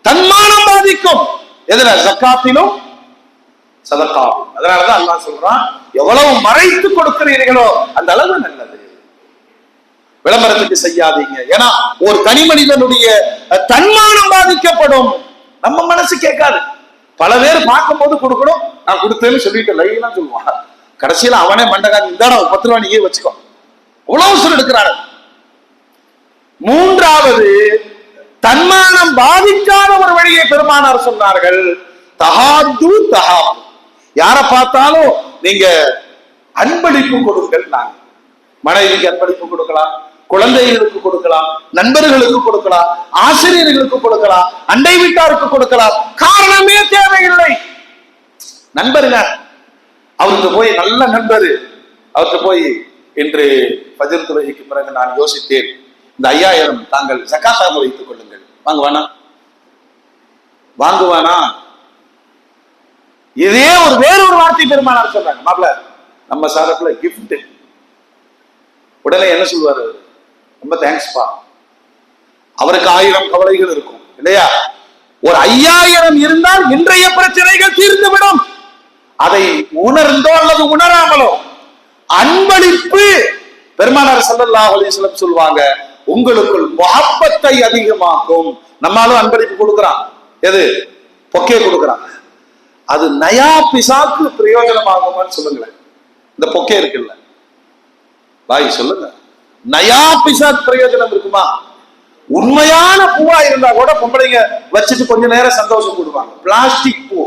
தன்மானம் பாதிக்கும். எதுல? ஜக்காத்திலும் சதக்காவும். அதனாலதான் அல்லாஹ் சொல்றான், எவ்வளவு மறைத்து கொடுக்கிறீர்களோ அந்த அளவு நல்லது. விளம்பரத்துக்கு செய்யாதீங்க. ஏன்னா ஒரு தனி மனிதனுடைய தன்மானம் பாதிக்கப்படும். நம்ம மனசு கேட்காது. பல பேர் பார்க்கும் போது கொடுக்கணும், நான் கொடுத்தேன்னு சொல்லிட்டு லைனா சொல்லுவான். கடைசியில அவனே மண்டகான், இந்த 10 ரூபாய் நீயே வச்சுக்கோ, அவ்வளவு சொல் எடுக்கிறாரு. 3வது தன்மானம் பாதிக்காத ஒரு வழியை பெருமானார் சொன்னார்கள், தஹாது தஹாபு. யாரை பார்த்தாலும் நீங்க அன்பளிப்பு கொடுங்கள். நான் மனைவிக்கு அன்பளிப்பு கொடுக்கலாம், குழந்தைகளுக்கு கொடுக்கலாம், நண்பர்களுக்கு கொடுக்கலாம், ஆசிரியர்களுக்கு கொடுக்கலாம், அண்டை வீட்டாருக்கு கொடுக்கலாம். காரணமே தேவையில்லை. நண்பருங்க, அவருக்கு போய் நல்ல நண்பர், அவருக்கு போய் இன்று ஃபஜ்ர் தொழுகைக்கு பிறகு நான் யோசித்தேன், இந்த 5000 தாங்கள் ஜகாத்தாக வைத்துக் கொள்ளுங்கள். வாங்குவானா? வாங்குவானா? இதே ஒரு வேறொரு வார்த்தை பெருமானார் சொல்றாங்க, மாப்பிள்ள நம்ம சாரப்புல கிஃப்ட். உடனே என்ன சொல்வாரு? ரொம்ப தேங்க்ஸ்பா. அவருக்கு 1000 கவலைகள் இருக்கும் இல்லையா? ஒரு 5000 இருந்தால் இன்றைய பிரச்சனைகள் தீர்ந்துவிடும். அதை உணர்ந்தோ அல்லது உணராமலோ அன்பளிப்பு, பெருமானார் ஸல்லல்லாஹு அலைஹி வஸல்லம் சொல்வாங்க, உங்களுக்குள் முஹப்பத்தை அதிகமாக்கும். நம்மளும் அன்பளிப்பு கொடுக்கிறான், எது? பொக்கே கொடுக்கிறான். அது நயா பிசாக்கு பிரயோஜனமாகுமான்னு சொல்லுங்களேன். இந்த பொக்கே இருக்குல்ல, பாய் சொல்லுங்க, நயா பிசாக் பிரயோஜனம் இருக்குமா? உண்மையான பூவா இருந்தா கூட பொம்பளைங்க வச்சுட்டு கொஞ்ச நேரம் சந்தோஷம் கொடுப்பாங்க. பிளாஸ்டிக் பூ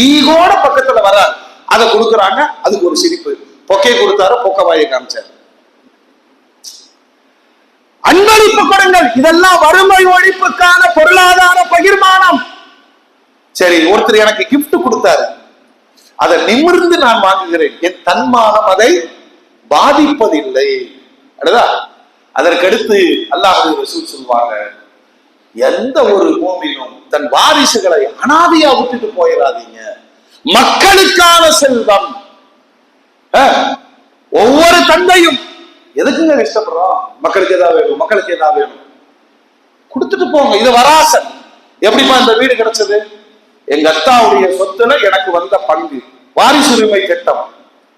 ஈகோட பக்கத்துல வராது, அதை கொடுக்குறாங்க, அதுக்கு ஒரு சிரிப்பு. பொக்கே கொடுத்தாரு, பொக்க வாயை காமிச்சாரு. அன்பளிப்பு கொடுங்கள். இதெல்லாம் வறுமை ஒழிப்புக்கான பொருளாதார பகிர்மானம். சரி, ஒருத்தர் எனக்கு கிஃப்ட் கொடுத்தாரு, அதை நிமிர்ந்து நான் வாங்குகிறேன், என் தன்மானம் அதை பாதிப்பதில்லை. அதற்கடுத்து அல்லாஹ் ரசூல் சொல்வாங்க, எந்த ஒரு மூமினும் தன் வாரிசுகளை அனாதையா விட்டுட்டு போயிடாதீங்க. மக்களுக்கான செல்வம். ஒவ்வொரு தந்தையும் எதுக்குங்க கஷ்டப்படுறோம்? மக்களுக்கு ஏதாவது வேணும், மக்களுக்கு ஏதாவது வேணும், கொடுத்துட்டு போங்க. இது வராசன். எப்படிமா இந்த வீடு கிடைச்சது? எங்க அத்தாவுடைய சொத்துல எனக்கு வந்த பங்கு, வாரிசுரிமை திட்டம்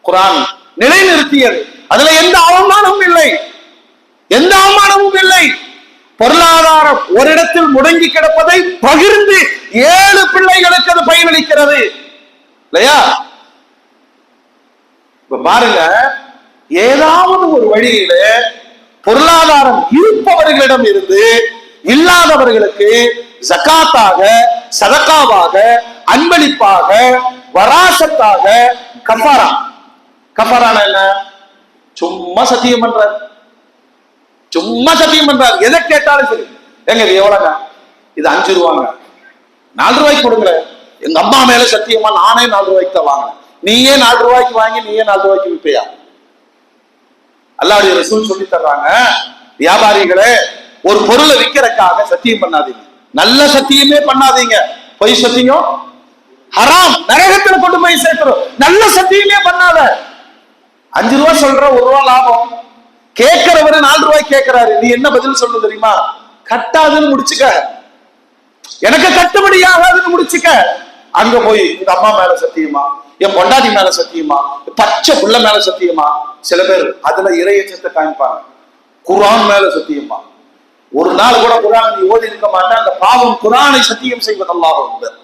குர்ஆன் நிலைநிறுத்தியது. அதுல எந்த அவமானமும் இல்லை, எந்த அவமானமும் இல்லை. பொருளாதாரம் ஒரு இடத்தில் முடங்கி கிடப்பதை பகிர்ந்து 7 பிள்ளைகளுக்கு அது பயனளிக்கிறது இல்லையா? இப்ப பாருங்க, ஏதாவது ஒரு வழியில பொருளாதாரம் இருப்பவர்களிடம் இருந்து இல்லாதவர்களுக்கு ஜகாத்தாக, சதகாவாக, அன்பளிப்பாக, வராசத்தாக, கஃபாரா. கஃபாரான என்ன? சும்மா சத்தியம் பண்றார், சும்மா சத்தியம் பண்றார். எதை கேட்டாலும் சரி, எங்க இது எவ்வளவுங்க? இது 5 ரூபாங்க, 4 ரூபாய்க்கு கொடுங்க. எங்க அம்மா மேல சத்தியமா நானே 4 ரூபாய்க்கு தான் வாங்கினேன். நீயே 4 ரூபாய்க்கு வாங்கி நீயே 4 ரூபாய்க்கு விற்பியா? அல்லாஹ்வுடைய ரசூல் சொல்லி தர்றாங்க, வியாபாரிகளே, ஒரு பொருளை விற்கிறதுக்காக சத்தியம் பண்ணாதீங்க, நல்ல சத்தியமே பண்ணாதீங்க. பொய் சத்தியம் ஹராம், நரகத்துல கொண்டு போய் சேர்க்கிறோம். நல்ல சத்தியமே பண்ணாத. 5 ரூபா சொல்ற, 1 ரூபா லாபம். கேட்கிறவரு 4 ரூபாய் கேட்கிறாரு, நீ என்ன பதில் சொல்லு தெரியுமா? கட்டாதுன்னு முடிச்சுக்க, எனக்கு கட்டுப்படி ஆகாதுன்னு முடிச்சுக்க. அங்க போய் இந்த அம்மா மேல சத்தியமா, என் பொண்டாட்டி மேல சத்தியமா, பச்சை புள்ள மேல சத்தியமா. சில பேர் அதுல இறையச்சத்தை காமிப்பாங்க. குர்ஆன் மேல சத்தியமா, ஒரு நாள் கூட குர்ஆன் நீ ஓதி இருக்க மாட்டேன், அந்த பாவம் குர்ஆனை சத்தியம் செய்வது அல்லாஹ் அக்பர்.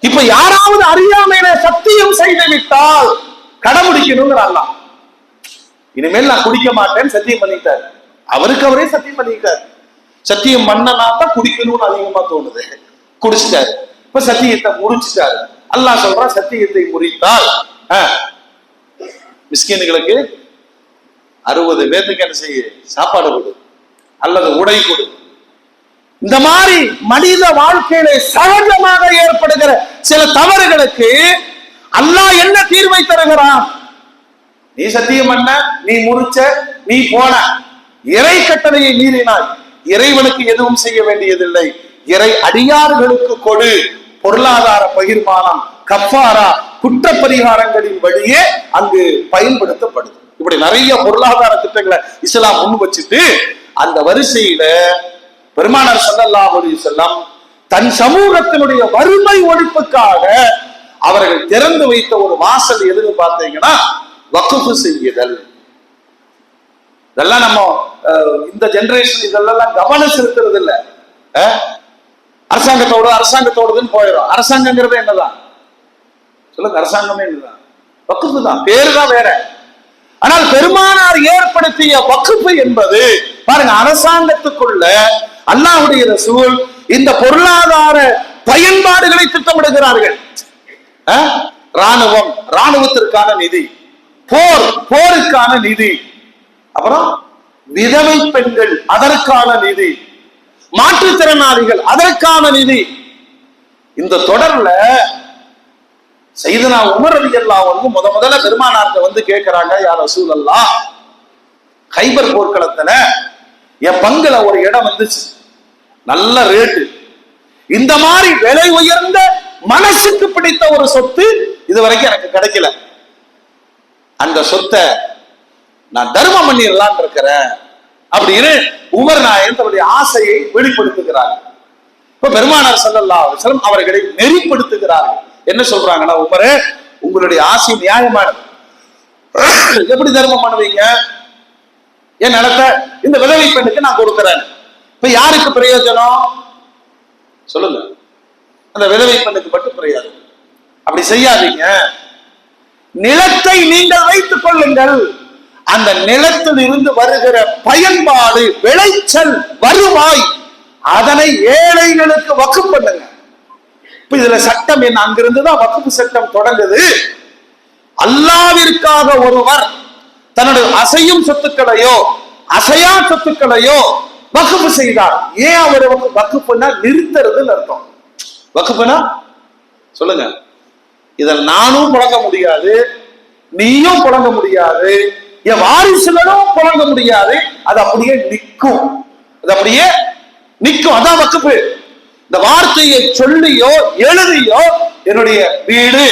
இப்ப யாராவது அறியாமையில சத்தியம் செய்து விட்டால் கடைபிடிக்கணுங்கிற அல்லாஹ். இனிமேல் நான் குடிக்க மாட்டேன்னு சத்தியம் பண்ணிட்டாரு, அவருக்கு அவரே சத்தியம் பண்ணிட்டாரு. சத்தியம் பண்ணனா தான் குடிக்கணும்னு அதிகமா தோணுது, குடிச்சிட்டாரு. இப்ப சத்தியத்தை முறிச்சிட்டாரு. அல்லாஹ் சொல்றான், சத்தியத்தை முறித்தால் மிஸ்கின்களுக்கு 60 பேருக்கு என்ன செய்ய, சாப்பாடு கொடு அல்லது உடை கொடு. இந்த மாதிரி மனித வாழ்க்கையில சகஜமாக ஏற்படுகிற சில தவறுகளுக்கு அல்லாஹ் என்ன தீர்வை தருகிறான்? நீ சத்தியம் பண்ண, நீ முறிச்ச, நீ போன, இறை கட்டளையை மீறினாய், இறைவனுக்கு எதுவும் செய்ய வேண்டியதில்லை, இறை அடியார்களுக்கு கொடு. பொருளாதார பகிர்மானம், கஃபாரா, குற்ற பரிகாரங்களின் வழியே அங்கு பயன்படுத்தப்படுது. இப்படி நிறைய பொருளாதார திட்டங்களை இஸ்லாம் முன் வச்சுட்டு அந்த வரிசையில பெருமானார் ஸல்லல்லாஹு அலைஹி வஸல்லம் தன் சமூகத்தினுடைய வறுமை ஒழிப்புக்காக அவர்கள் திறந்து வைத்த ஒரு வாசல் எதுன்னு பார்த்தீங்கன்னா வக்ஃப் செய்யுதல். இதெல்லாம் நம்ம இந்த ஜெனரேஷன் இதெல்லாம் கவனம் செலுத்துறது இல்ல. அரசாங்கத்தோடுன்னு போயிடும். அரசாங்கங்கிறது என்னதான் சொல்லுங்க? அரசாங்கமே என்னதான்? வக்ஃப் தான், பேரு தான் வேற. ஆனால் பெருமானார் ஏற்படுத்திய வக்ஃப் என்பது பாருங்க, அரசாங்கத்துக்குள்ள அல்லாஹ்வுடைய ரசூல் இந்த பொருளாதார பயன்பாடுகளை திட்டமிடுகிறார்கள். ராணுவம், ராணுவத்திற்கான நிதி, போருக்கான நிதி, அப்புறம் விதவை பெண்கள் அதற்கான நிதி, மாற்றுத்திறனாளிகள் அதற்கான நிதி. இந்த தொடர்ல சையதுனா உமர் ரலியல்லாஹு அன்ஹு முதல்ல பெருமானார்ட்ட வந்து கேட்கிறாங்க, யா ரசூலல்லாஹ், கைபர் போர்க்களத்துல என் பங்குல ஒரு இடம் வந்துச்சு, நல்ல ரேட்டு, இந்த மாதிரி விலை உயர்ந்த மனசுக்கு பிடித்த ஒரு சொத்து இதுவரைக்கும் எனக்கு கிடைக்கல, அந்த சொத்தை நான் தர்மம் பண்ணிடலான் இருக்கிறேன் அப்படின்னு உமர் நாயகம் தன்னுடைய ஆசையை வெளிப்படுத்துகிறார். இப்ப பெருமானார் ஸல்லல்லாஹு அலைஹி வஸல்லம் அவர்களை நெறிப்படுத்துகிறார்கள். என்ன சொல்றாங்கன்னா, உமரே, உங்களுடைய ஆசை நியாயமானது, எப்படி தர்மம் பண்ணுவீங்க? என் நிலத்தை இந்த விதவை பெண்ணுக்கு நான் கொடுக்கிறேன். இப்ப யாருக்கு பிரயோஜனம் சொல்லுங்க? அந்த விதவை பெண்ணுக்கு மட்டும் பிரயோஜனம். அப்படி செய்யாதீங்க, நிலத்தை நீங்கள் வைத்துக் கொள்ளுங்கள், அந்த நிலத்தில் இருந்து வருகிற பயன்பாடு, விளைச்சல், வருவாய், அதனை ஏழைகளுக்கு வக்ஃப் பண்ணுங்க. இப்ப இதுல சட்டம் என்ன? அங்கிருந்துதான் வக்ஃப் சட்டம் தொடங்குது. அல்லாஹ்விற்காக ஒருவர் தன்னுடைய அசையும் சொத்துக்களையோ அசையா சொத்துக்களையோ வக்ஃப் செய்தார். ஏன் அவர் வக்ஃப்னா நிறுத்துறதுன்னு அர்த்தம். வக்ஃப்னா சொல்லுங்க, இதில் நானும் புழங்க முடியாது, நீயும் புழங்க முடியாது, என் வாரிசுகளும் புழங்க முடியாது, அது அப்படியே நிற்கும், அது அப்படியே நிற்கும். அதான் வக்ஃப். இந்த வார்த்தையை சொல்லியோ எழுதியோ என்னுடைய வீடு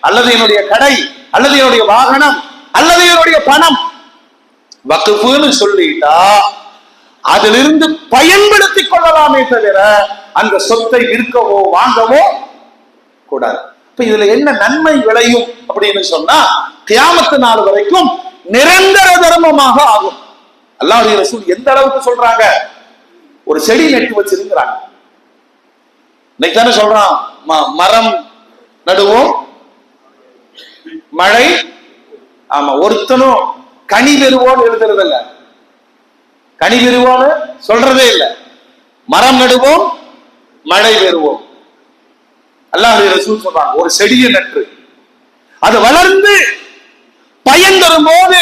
அல்லது என்னுடைய கடை அல்லது என்னுடைய வாகனம் அல்லது என்னுடைய பணம் வக்ஃப்னு சொல்லிட்டா அதிலிருந்து பயன்படுத்திக் கொள்ளலாமே தவிர அந்த சொத்தை விற்கவோ வாங்கவோ கூடாது. இப்ப இதுல என்ன நன்மை விளையும் அப்படின்னு சொன்னா, கியாமத்து நாள் வரைக்கும் நிரந்தர தர்மமாக ஆகும். அல்லாஹ்வுடைய ரசூல் எந்த அளவுக்கு சொல்றாங்க? ஒரு செடி நட்டு வச்சிருக்கிறாங்க. இன்னைக்கு தானே சொல்றான், மரம் நடுவோம் மழை, ஆமா, ஒருத்தனும் கனி பெறுவோன்னு எழுதுறது இல்ல, கனி பெறுவோன்னு சொல்றதே இல்லை. மரம் நடுவோம், மழை பெறுவோம். அல்லாஹ்வுடைய ரசூல் சொல்றாங்க, ஒரு செடியை நட்டு அது வளர்ந்து பயன் தரும் போது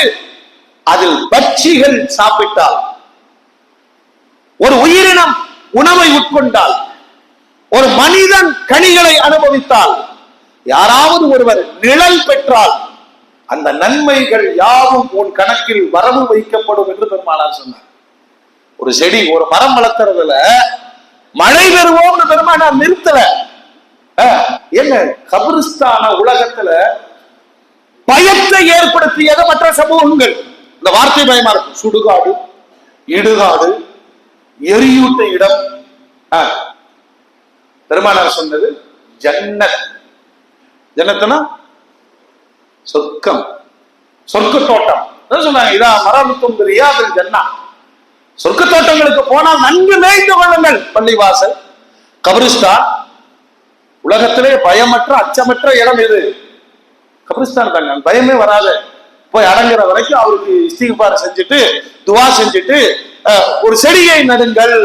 அதில் பட்சிகள் சாப்பிட்டால், ஒரு உயிரினம் உணவை உட்கொண்டால், ஒரு மனிதன் கனிகளை அனுபவித்தால், யாராவது ஒருவர் நிழல் பெற்றால் அந்த நன்மைகள் யாவும் உன் கணக்கில் வரவு வைக்கப்படும் என்று பெருமானார் சொன்னார். ஒரு செடி, ஒரு மரம் வளர்த்துறதுல மழை பெறுவோம்னு பெருமானார் நிறுத்தல. என்ன கபிரிஸ்தான உலகத்துல பயத்தை ஏற்படுத்தியது மற்ற சமூகங்கள். இந்த வார்த்தை பயமா இருக்கும். சுடுகாடு, இடுகாடு, எரியூட்ட இடம். பெருமானார் சொன்னது ஜன்னத். ஜன்னத்னா சொர்க்கம், சொர்க்க தோட்டம். சொன்னாங்க, இதா மரபுத்தும் ரியாதுல் ஜன்னா. சொர்க்க தோட்டங்களுக்கு போனால் நன்கு மேய்ந்து கொள்ளுங்கள். பள்ளிவாசல், கபிரிஸ்தான். உலகத்திலே பயமற்ற அச்சமற்ற இடம் எது? கபிரிஸ்தான் தாங்க. பயமே வராது. போய் அடங்குற வரைக்கும் அவருக்கு இஸ்திக்பார் செஞ்சுட்டு துவா செஞ்சுட்டு ஒரு செடியை நடுங்கள்.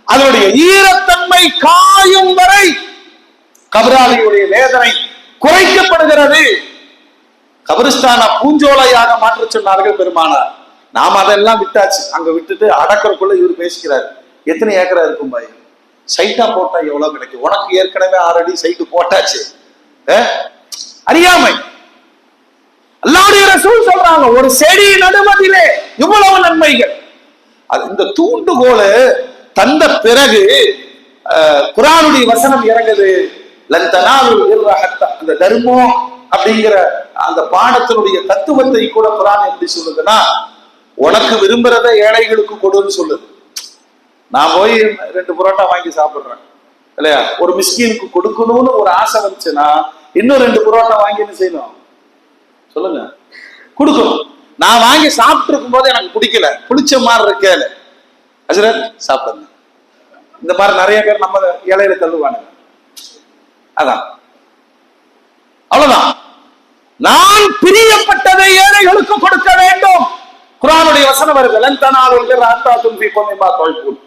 அதனுடைய ஈரத்தன்மை காயும் வரை கபிராளியுடைய வேதனை குறைக்கப்படுகிறது. கபிரிஸ்தான பூஞ்சோலையாக மாற்ற சொன்னார்கள் பெருமானார். நாம அதெல்லாம் விட்டாச்சு. அங்க விட்டுட்டு அடக்கறக்குள்ள இவர் பேசிக்கிறார். எத்தனை ஏக்கரா இருக்கும் பாய்? சைட்டா போட்டா எவ்வளவு கிடைக்கும்? உனக்கு ஏற்கனவே 6 அடி சைட்டு போட்டாச்சு. அறியாமை. அல்லாஹ்வுடைய ரசூல் சொல்றாங்க, ஒரு செடி நடுவதிலே இவ்வளவு நன்மைகள். இந்த தூண்டுகோலை தந்த பிறகு குர்ஆனுடைய வசனம் இறங்குது. லன் தனாலுல் பிர்ர ஹத்தா. அந்த தர்மம் அப்படிங்கிற அந்த பாடத்தினுடைய தத்துவத்தை கூட குர்ஆன் எப்படி சொல்லுதுன்னா, உனக்கு விரும்புறத ஏழைகளுக்கு கொடுன்னு சொல்லுது. நான் போய் 2 புரோட்டா வாங்கி சாப்பிடுறேன் இல்லையா, ஒரு மிஸ்கீனுக்கு கொடுக்கணும்னு ஒரு ஆசை வந்துச்சுன்னா இன்னும் 2 புரோட்டா வாங்கி என்ன செய்யணும் சொல்லுங்க? கொடுக்கணும். நான் வாங்கி சாப்பிட்டு இருக்கும் போது எனக்கு பிடிக்கல, புளிச்ச மாதிரி இருக்கேல, ஹஜ்ரத் சாப்பிடுங்க. இந்த மாதிரி நிறைய பேர் நம்ம இலையில தள்ளுவாங்க. அதான், அவ்வளவுதான். நான் பிரியப்பட்டதை ஏழைகளுக்கு கொடுக்க வேண்டும். குர்ஆனுடைய வசனம் வருது, லன் தனாலுல் பிர்ர ஹத்தா துன்ஃபிகு மிம்மா துஹிப்பூன்.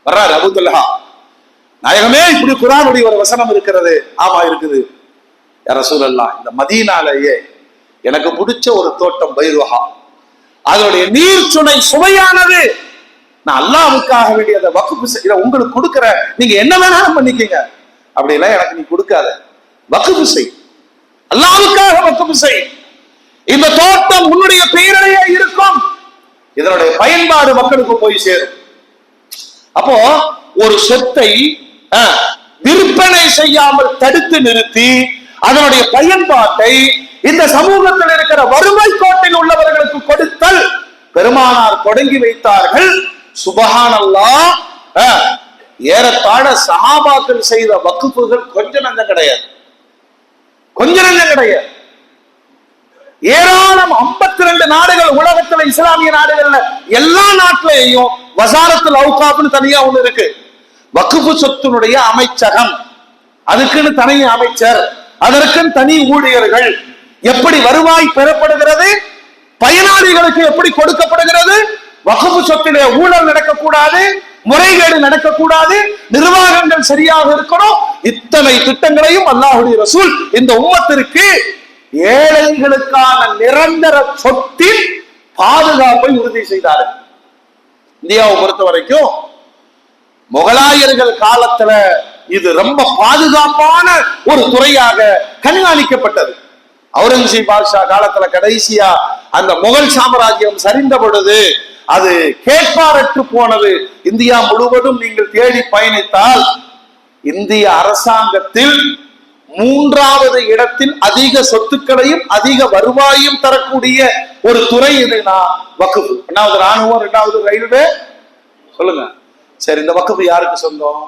வர்றாரு அபூ தல்ஹா, நாயகமே இப்படி குர்ஆனுடைய ஒரு வசனம் இருக்கிறது. ஆமா இருக்குது யா ரசூலல்லாஹ். இந்த மதீனாலேயே எனக்கு பிடிச்ச ஒரு தோட்டம் பைருஹா, அதனுடைய நீர் சுனை சுவையானது. நான் அல்லாஹ்வுக்காக வேண்டிய அதை வக்ஃப் செய்ய உங்களுக்கு கொடுக்கிற, நீங்க என்ன வேணாலும் பண்ணிக்கங்க, அப்படிலாம் எனக்கு நீ கொடுக்காத, வக்ஃப் செய், அல்லாஹ்வுக்காக வக்ஃப் செய். இந்த தோட்டம் உன்னுடைய பெயரிலேயே இருக்கும், இதனுடைய பயன்பாடு மக்களுக்கு போய் சேரும். அப்போ ஒரு சொத்தை விற்பனை செய்யாமல் தடுத்து நிறுத்தி அதனுடைய பயன்பாட்டை இந்த சமூகத்தில் இருக்கிற வறுமை கோட்டில் உள்ளவர்களுக்கு கொடுத்தல் பெருமானார் தொடங்கி வைத்தார்கள். சுபஹானல்லாஹ். ஏறத்தாழ சஹாபாக்கள் செய்த வக்ஃபுகள் கொஞ்சம் நஞ்சம் கிடையாது, கொஞ்சம் நஞ்சம் கிடையாது. ஏராளம் 52 நாடுகள் உலகத்துல, இஸ்லாமிய நாடுகள்ல எல்லா நாட்டிலேயும் வசாரத்துல் அவுகாப்னு தனியா ஒண்ணு இருக்கு. வக்ஃபு சொத்தினுடைய அமைச்சகம், அதுக்குன்னு தனி அமைச்சர், அதற்குன்னு தனி ஊழியர்கள். எப்படி வருவாய் பெறப்படுகிறது, பயனாளிகளுக்கு எப்படி கொடுக்கப்படுகிறது, வக்ஃபு சொத்திலே ஊழல் நடக்கக்கூடாது, முறைகேடு நடக்கக்கூடாது, நிர்வாகங்கள் சரியாக இருக்கணும். இத்தனை திட்டங்களையும் அல்லாஹ்வுடைய ரசூல் இந்த உம்மத்திற்கு ஏழைகளுக்கான நிரந்தர சொத்தின் பாதுகாப்பை உறுதி செய்தார்கள். இந்தியாவை பொறுத்த வரைக்கும் முகலாயர்கள் காலத்துல இது ரொம்ப பாதுகாப்பான ஒரு துறையாக கண்காணிக்கப்பட்டது. அவுரங்கசீப் பாட்ஷா காலத்துல கடைசியா அந்த முகல் சாம்ராஜ்யம் சரிந்த பொழுது அது கேட்பாரற்று போனது. இந்தியா முழுவதும் நீங்கள் தேடி பயணித்தால் இந்திய அரசாங்கத்தில் 3வது இடத்தில் அதிக சொத்துக்களையும் அதிக வருவாயும் தரக்கூடிய ஒரு துறை எதுனா வக்ஃப். 1வது ராணுவம், 2வது ரயில்வே. சொல்லுங்க. சரி, இந்த வக்ஃப் யாருக்கு சொந்தம்?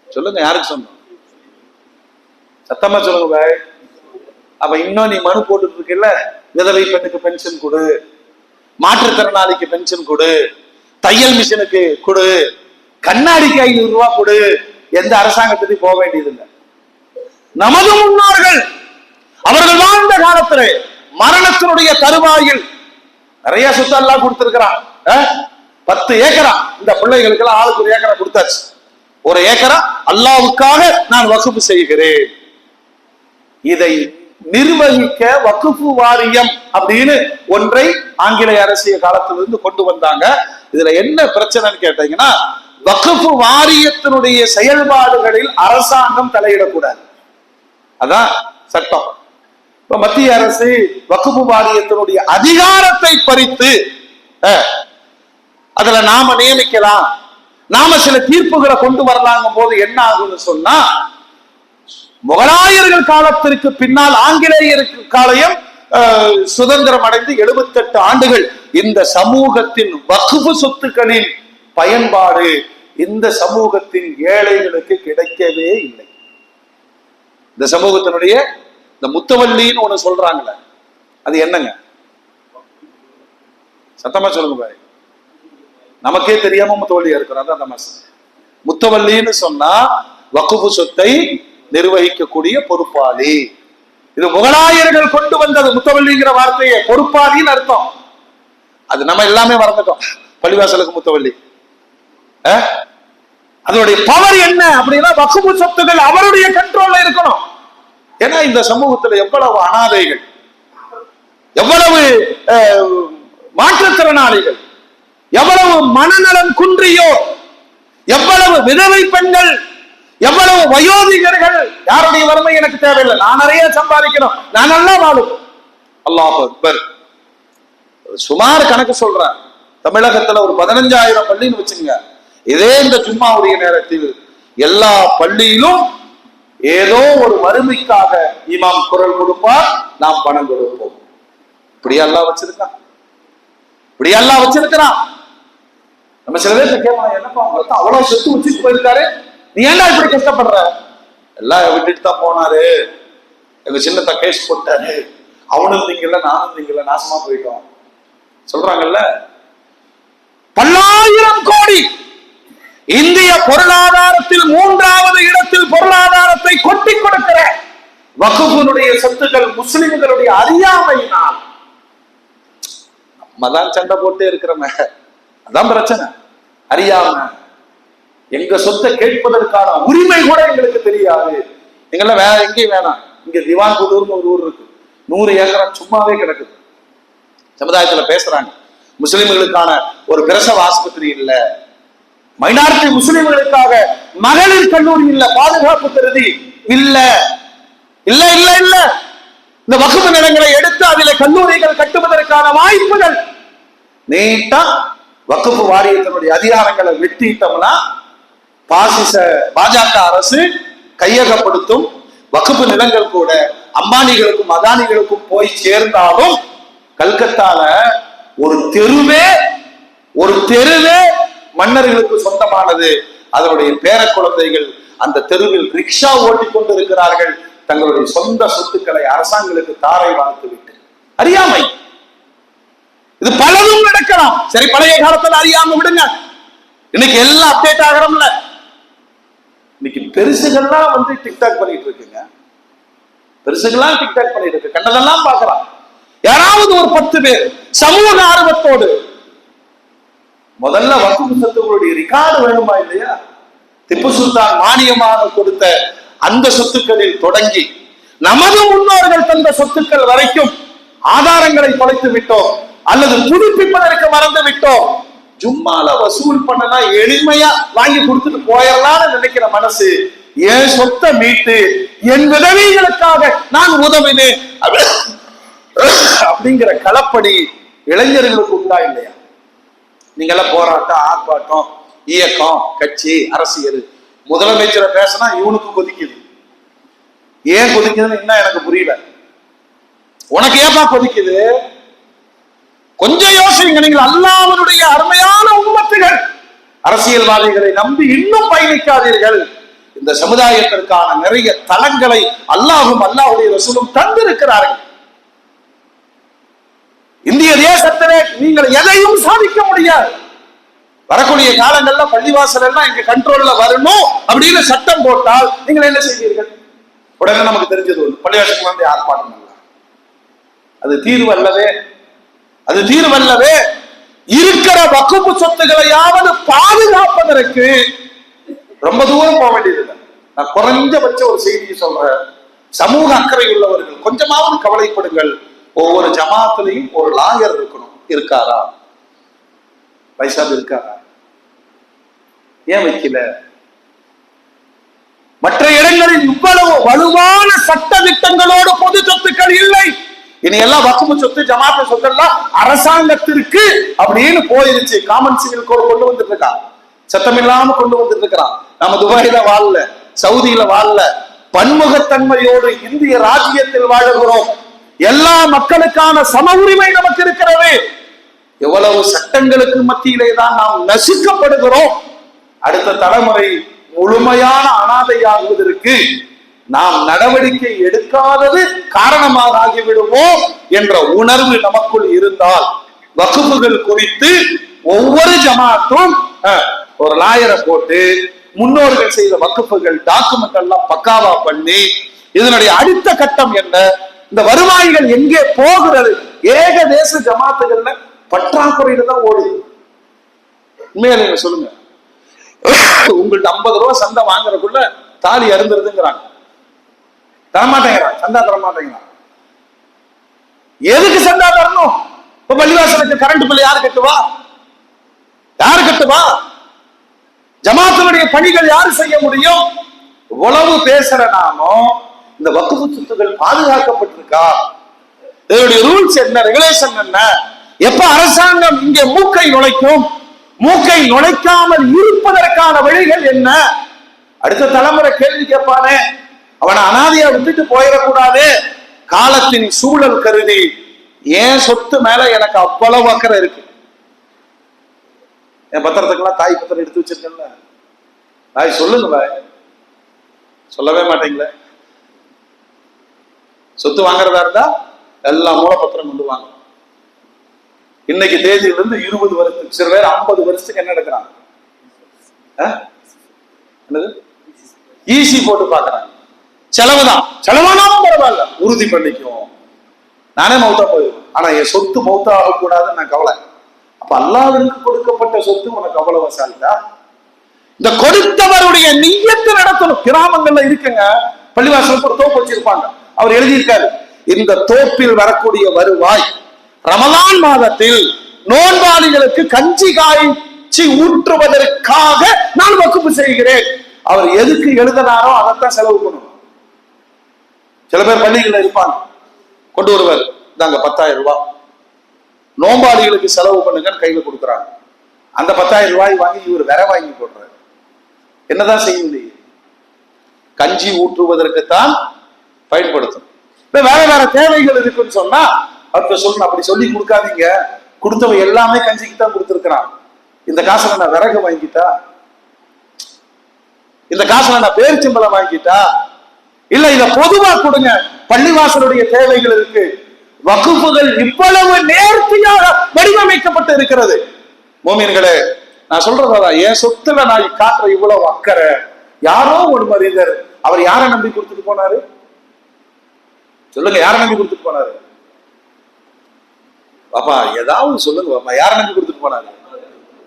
சொல்லுங்க, யாருக்கு சொந்தம்? சத்தமா சொல்லுங்க பாய். அப்ப இன்னும் நீ மனு போட்டுட்டு இருக்கல, விதவை பெண்ணுக்கு பென்ஷன் கொடு, மாற்றுத்திறனாளிக்கு பென்ஷன் கொடு, தையல் மிஷினுக்கு கொடு, கண்ணாடிக்கு 500 ரூபாய் கொடு. எந்த அரசாங்கத்திலையும் போக வேண்டியதில்லை. நமது முன்னோர்கள் அவர்கள் வாழ்ந்த காலத்திலே மரணத்தினுடைய தருவாயில் நிறைய சொத்து எல்லாம் கொடுத்திருக்கிறான். 10 ஏக்கரா இந்த பிள்ளைகளுக்கு எல்லாம் ஆளுக்கு 1 ஏக்கரா கொடுத்தாச்சு. 1 ஏக்கரா அல்லாஹ்வுக்காக நான் வக்ஃப் செய்கிறேன். இதை நிர்வகிக்க வக்ஃப் வாரியம் அப்படின்னு ஒன்றை ஆங்கிலேய அரசியல் காலத்திலிருந்து கொண்டு வந்தாங்க. இதுல என்ன பிரச்சனைன்னு கேட்டீங்கன்னா, வக்ஃப் வாரியத்தினுடைய செயல்பாடுகளில் அரசாங்கம் தலையிடக்கூடாது. அதான் சட்டம். இப்ப மத்திய அரசு வக்ஃப் வாரியத்தினுடைய அதிகாரத்தை பறித்து அதுல நாம நியமிக்கலாம், நாம சில தீர்ப்புகளை கொண்டு வரலாங்கும் போது என்ன ஆகும்னு சொன்னா, முகலாயர்கள் காலத்திற்கு பின்னால் ஆங்கிலேயருக்கு காலையும் சுதந்திரம் அடைந்து 78 ஆண்டுகள் இந்த சமூகத்தின் வக்ஃப் சொத்துக்களின் பயன்பாடு இந்த சமூகத்தின் ஏழைகளுக்கு கிடைக்கவே இல்லை. இந்த சமூகத்தினுடைய இந்த முத்தவல்லின்னு ஒண்ணு சொல்றாங்களே, அது என்னங்க? சத்தமா சொல்லுங்க பாரு. நமக்கே தெரியாம முத்தவல்லியா இருக்கிறோம். அதான் முத்தவல்லின்னு சொன்னா வக்ஃப் சொத்தை நிர்வகிக்கக்கூடிய பொறுப்பாளி. இது முகலாயர்கள் கொண்டு வந்தது. முத்தவல்லிங்கிற வார்த்தையை பொறுப்பாளின்னு அர்த்தம். அது நம்ம எல்லாமே மறந்துட்டோம். பள்ளிவாசலுக்கு முத்தவல்லி அதனுடைய பவர் என்ன அப்படின்னா, வக்ஃப் சொத்துகள் அவருடைய கண்ட்ரோல்ல இருக்கணும். ஏன்னா இந்த சமூகத்துல எவ்வளவு அனாதைகள், எவ்வளவு மாற்றுத்திறனாளிகள், எவ்வளவு மனநலம் குன்றியோ, எவ்வளவு விதவை பெண்கள், எவ்வளவு வயோதிகர்கள். யாருடைய வறுமை எனக்கு தேவையில்லை, நான் நிறைய சம்பாதிக்கணும், நான் நல்லா வாழும். அல்லாஹ் அக்பர். சுமார் கணக்கு சொல்றேன். தமிழகத்துல ஒரு 15,000 பள்ளின்னு வச்சுங்க. இதே இந்த ஜும்மாவுடைய நேரத்தில் எல்லா பள்ளியிலும் ஏதோ ஒரு வறுமைக்காக இமாம் குரல் கொடுப்பார், நாம் பணம் கொடுப்போம். இப்படி அல்லாஹ் வச்சிருக்கான், இப்படி அல்லாஹ் வச்சிருக்கிறான். நம்ம சில பேர் கேட்கலாம், என்னப்பா உங்களுக்கு அவ்வளவு சொத்து வச்சுட்டு போயிருக்காரு, நீ ஏன்டா இப்படி கஷ்டப்படுற? எல்லாம் விட்டுட்டு தான் போனாரு, எங்க சின்னத்தை கேஸ் போட்டாரு, அவனும் நீங்கல்ல நானும் நீங்கல்ல, நாசமா போயிட்டோம் சொல்றாங்கல்ல. பல்லாயிரம் கோடி இந்திய பொருளாதாரத்தில் 3வது இடத்தில் பொருளாதாரத்தை கொட்டி கொடுக்கிற வக்ஃபினுடைய சொத்துக்கள் முஸ்லிம்களுடைய அறியாமையினால் நம்ம தான் சண்டை போட்டே இருக்கிறோமே. அதான் பிரச்சனை. அறியாம எங்க சொத்தை கேட்பதற்கான உரிமை கூட எங்களுக்கு தெரியாது. எங்கெல்லாம் வேற எங்கேயும் வேணாம். இங்க திவான் புதூர்னு ஒரு ஊர் இருக்கு, 100 ஏக்கர் சும்மாவே கிடக்குது. சமுதாயத்துல பேசுறாங்க, முஸ்லிம்களுக்கான ஒரு பிரசவ ஆஸ்பத்திரி இல்ல, மைனாரிட்டி முஸ்லிம்களுக்காக மகளிர் கல்லூரி இல்ல, பாதுகாப்பு கருதி இல்ல இல்ல இல்ல இல்ல. இந்த வக்ஃப் நிலங்களை எடுத்து அதில் கல்லூரிகள் கட்டுவதற்கான வாய்ப்புகள் நீட்டா வக்ஃப் வாரியத்தினுடைய அதிகாரங்களை வெட்டிட்டோம்னா பாஜக அரசு கையகப்படுத்தும். வக்ஃப் நிலங்கள் கூட அம்பானிகளுக்கும் அதானிகளுக்கும் போய் சேர்ந்தாலும் கல்கத்தால ஒரு தெருவே மன்னர்களுக்கு சொந்தமானது. அதனுடைய பேர குழந்தைகள் அந்த தெருவில் ரிக்ஷா ஓட்டி கொண்டு இருக்கிறார்கள், தங்களுடைய சொந்த சொத்துக்களை அரசாங்கங்களுக்கு தாரை வார்த்து விட்டு. அறியாமை. இது பலரும் நடக்கலாம். சரி, பழைய காலத்துல அறியாம விடுங்க, இன்னைக்கு எல்லாம் அப்டேட் ஆகிறோம்ல. இன்னைக்கு பெருசுகள்லாம் டிக்டாக் பண்ணிட்டு இருக்குங்க, பெருசுகள்லாம் டிக்டாக் பண்ணிட்டு இருக்கு, கண்டதெல்லாம் பார்க்கலாம். யாராவது ஒரு 10 பேர் சமூக ஆர்வத்தோடு முதல்ல வக்ஃப் சொத்துக்களுடைய ரிகார்டு வேணுமா இல்லையா? திப்பு சுல்தான் மானியமாக கொடுத்த அந்த சொத்துக்களில் தொடங்கி நமது முன்னோர்கள் தந்த சொத்துக்கள் வரைக்கும் ஆதாரங்களை தொலைத்து விட்டோம் அல்லது புதுப்பிப்பதற்கு மறந்து விட்டோம். ஜும்மால வசூல் பண்ணனா எளிமையா வாங்கி கொடுத்துட்டு போயிடலாம்னு நினைக்கிற மனசு, என் சொத்தை மீட்டு என் விதவிகளுக்காக நான் உதவினேன் அப்படிங்கிற களப்படி இளைஞர்களுக்கு உண்டா இல்லையா? நீங்கெல்லாம் போராட்டம், ஆர்ப்பாட்டம், இயக்கம், கட்சி, அரசியல். முதலமைச்சரை பேசினா இவனுக்கு கொதிக்குது. ஏன் கொதிக்குதுன்னு என்ன எனக்கு புரியல. உனக்கு ஏப்பா கொதிக்குது? கொஞ்சம் யோசிங்க. நீங்கள் அல்லாஹ்வுடைய அருமையான உம்மத்துகள், அரசியல்வாதிகளை நம்பி இன்னும் பயணிக்காதீர்கள். இந்த சமுதாயத்திற்கான நிறைய தளங்களை அல்லாஹும் அல்லாஹ்வுடைய ரசூலும் தந்திருக்கிறார்கள். இந்திய தேசத்திலே நீங்கள் எதையும் சாதிக்க முடியாது. வரக்கூடிய காலங்கள்ல பள்ளிவாசல் எல்லாம் எங்க கண்ட்ரோல்ல வரணும் அப்படின்னு சட்டம் போட்டால் நீங்கள் என்ன செய்வீர்கள்? உடனே நமக்கு தெரிஞ்சது பள்ளிவாசலுக்கு வந்து ஆர்ப்பாட்டம். அது தீர்வு அல்லவே, அது தீர்வு அல்லவே. இருக்கிற வக்குப்பு சொத்துக்களையாவது பாதுகாப்பதற்கு ரொம்ப தூரம் போக வேண்டியதில்லை. நான் குறைஞ்சபட்ச ஒரு செய்தியை சொல்றேன். சமூக அக்கறை உள்ளவர்கள் கொஞ்சமாவது கவலைப்படுங்கள். ஒவ்வொரு ஜமாத்திலையும் ஒரு லாயர் இருக்கணும். இருக்காரா? பைசாப் இருக்காரா? ஏன் வைக்கல? மற்ற இடங்களில் இவ்வளவு வலுவான சட்ட திட்டங்களோடு பொது சொத்துக்கள் இல்லை. இனி எல்லாம் வக்குப்பு சொத்து, ஜமாத்து சொத்து எல்லாம் அரசாங்கத்திற்கு அப்படின்னு போயிருச்சு. காமன் சிவில் கோட் கொண்டு வந்துட்டு இருக்கான், சட்டமில்லாம கொண்டு வந்துட்டு இருக்கிறான். நம்ம துபாயில வாழல, சவுதியில வாழல, பன்முகத்தன்மையோடு இந்திய ராஜ்யத்தில் வாழுகிறோம். எல்லா மக்களுக்கான சம உரிமை நமக்கு இருக்கிறது. எவ்வளவு சட்டங்களுக்கு மத்தியிலே தான் நாம் நசுக்கப்படுகிறோம். அடுத்த தலைமுறை முழுமையான அனாதையாகுவதற்கு நாம் நடவடிக்கை எடுக்காதது காரணமாக ஆகிவிடுவோம் என்ற உணர்வு நமக்குள் இருந்தால், வகுப்புகள் குறித்து ஒவ்வொரு ஜமாத்தும் ஒரு லாயரை போட்டு முன்னோர்கள் செய்த வகுப்புகள் டாக்குமெண்ட் எல்லாம் பக்காவா பண்ணி, இதனுடைய அடுத்த கட்டம் என்ன, இந்த வருவாய்கள் எங்கே போகிறது? ஏகதேச ஜமாத்துகள்ல பற்றாக்குறையில தான் ஓடுது. உண்மையில சொல்லுங்க, உங்கள்ட்ட 50 ரூபாய் சந்தை வாங்குறதுக்குள்ள தாலி அருந்துறதுங்கிறாங்க. தரமாட்டேங்கிறான், சந்தா தரமாட்டேங்கிறான். எதுக்கு சந்தா தரணும்? இப்ப பள்ளிவாசலுக்கு கரண்ட் பில் யாரு கட்டுவா? யாரு கட்டுவா? ஜமாத்தினுடைய பணிகள் யாரு செய்ய முடியும்? உளவு பேசுற நாமோ இந்த வக்குஃபு சொத்துக்கள் பாதுகாக்கப்பட்டிருக்கா? இதனுடைய ரூல்ஸ் என்ன, ரெகுலேஷன் என்ன? எப்ப அரசாங்கம் இங்கே மூக்கை நுழைக்கும்? மூக்கை நுழைக்காமல் இருப்பதற்கான வழிகள் என்ன? அடுத்த தலைமுறை கேள்வி கேட்பானே, அவனை அனாதையா விட்டுட்டு போயிடக்கூடாது. காலத்தின் சூழல் கருதி ஏன் சொத்து மேல எனக்கு அவ்வளவு அக்கறை இருக்கு. என் பத்திரத்துக்கெல்லாம் தாய் பத்திரம் எடுத்து வச்சிருக்கேன்ல, தாய் சொல்லுங்கள, சொல்லவே மாட்டீங்களே. சொத்து வாங்குறதா இருந்தா எல்லா மூலப்பத்திரம் கொண்டு வாங்க. இன்னைக்கு தேதியிலிருந்து 20 வருஷத்துக்கு, சில பேர் 50 வருஷத்துக்கு என்ன எடுக்கிறாங்க? ஈசி போட்டு பாக்குறாங்க. செலவுதான், செலவானாலும் பரவாயில்ல, உறுதி பண்ணிக்கும். நானே மௌத்தா போயிடுவேன், ஆனா என் சொத்து மௌத்தா ஆகக்கூடாதுன்னு நான் கவலை. அப்ப அல்லாஹ்விற்கு கொடுக்கப்பட்ட சொத்து உனக்கு அவ்வளவு வசாலிதா? இந்த கொடுத்தவருடைய நிய்யத்தை நடத்தணும். கிராமங்கள்ல இருக்குங்க, பள்ளிவாசல் ஒரு தோப்பு வச்சிருப்பாங்க. அவர் எழுதியிருக்காரு, இந்த தோப்பில் வரக்கூடிய வருவாய் ரமலான் மாதத்தில் நோன்பாளிகளுக்கு கஞ்சி காய்ச்சி ஊற்றுவதற்காக நான் வக்குப்பு செய்கிறேன். அவர் எதுக்கு எழுதினாரோ அதைத்தான் செலவு பண்ணணும். சில பேர் பள்ளிகள் இருப்பாங்க, கொண்டு வருவார், இந்தாங்க 10,000 ரூபாய் நோம்பாளிகளுக்கு செலவு பண்ணுங்கன்னு கையில கொடுக்குறாங்க. அந்த 10,000 ரூபாய் வாங்கி இவர் வேற வாங்கி போடுறாரு. என்னதான் செய்ய முடியும்? கஞ்சி ஊற்றுவதற்குத்தான் பயன்படுத்தும். வேற வேற தேவைகள் இருக்குன்னு சொன்னா அவர்கிட்ட சொல்லணும், அப்படி சொல்லி கொடுக்காதீங்க, கொடுத்தவ எல்லாமே கஞ்சிக்கு தான் கொடுத்துருக்கிறான். இந்த காசுல நான் விறகு வாங்கிட்டா, இந்த காசுல நான் பேரிச்சம்பளம் வாங்கிட்டா, இல்ல இத பொதுவா கொடுங்க. பள்ளிவாசலுடைய தேவைகள் இருக்கு. வகுப்புகள் இவ்வளவு நேர்த்தியாக வடிவமைக்கப்பட்டு இருக்கிறது. மோமின்களே, நான் சொல்றதா, என் சொத்துல நான் காட்டுற இவ்வளவு அக்கறை, யாரோ ஒரு மனிதர், அவர் யாரை நம்பி கொடுத்துட்டு போனாரு? சொல்லுங்க, யாரை நம்பி கொடுத்துட்டு போனாரு? பாப்பா ஏதாவது சொல்லுங்க பாப்பா, யாரை நம்பி கொடுத்துட்டு போனாரு?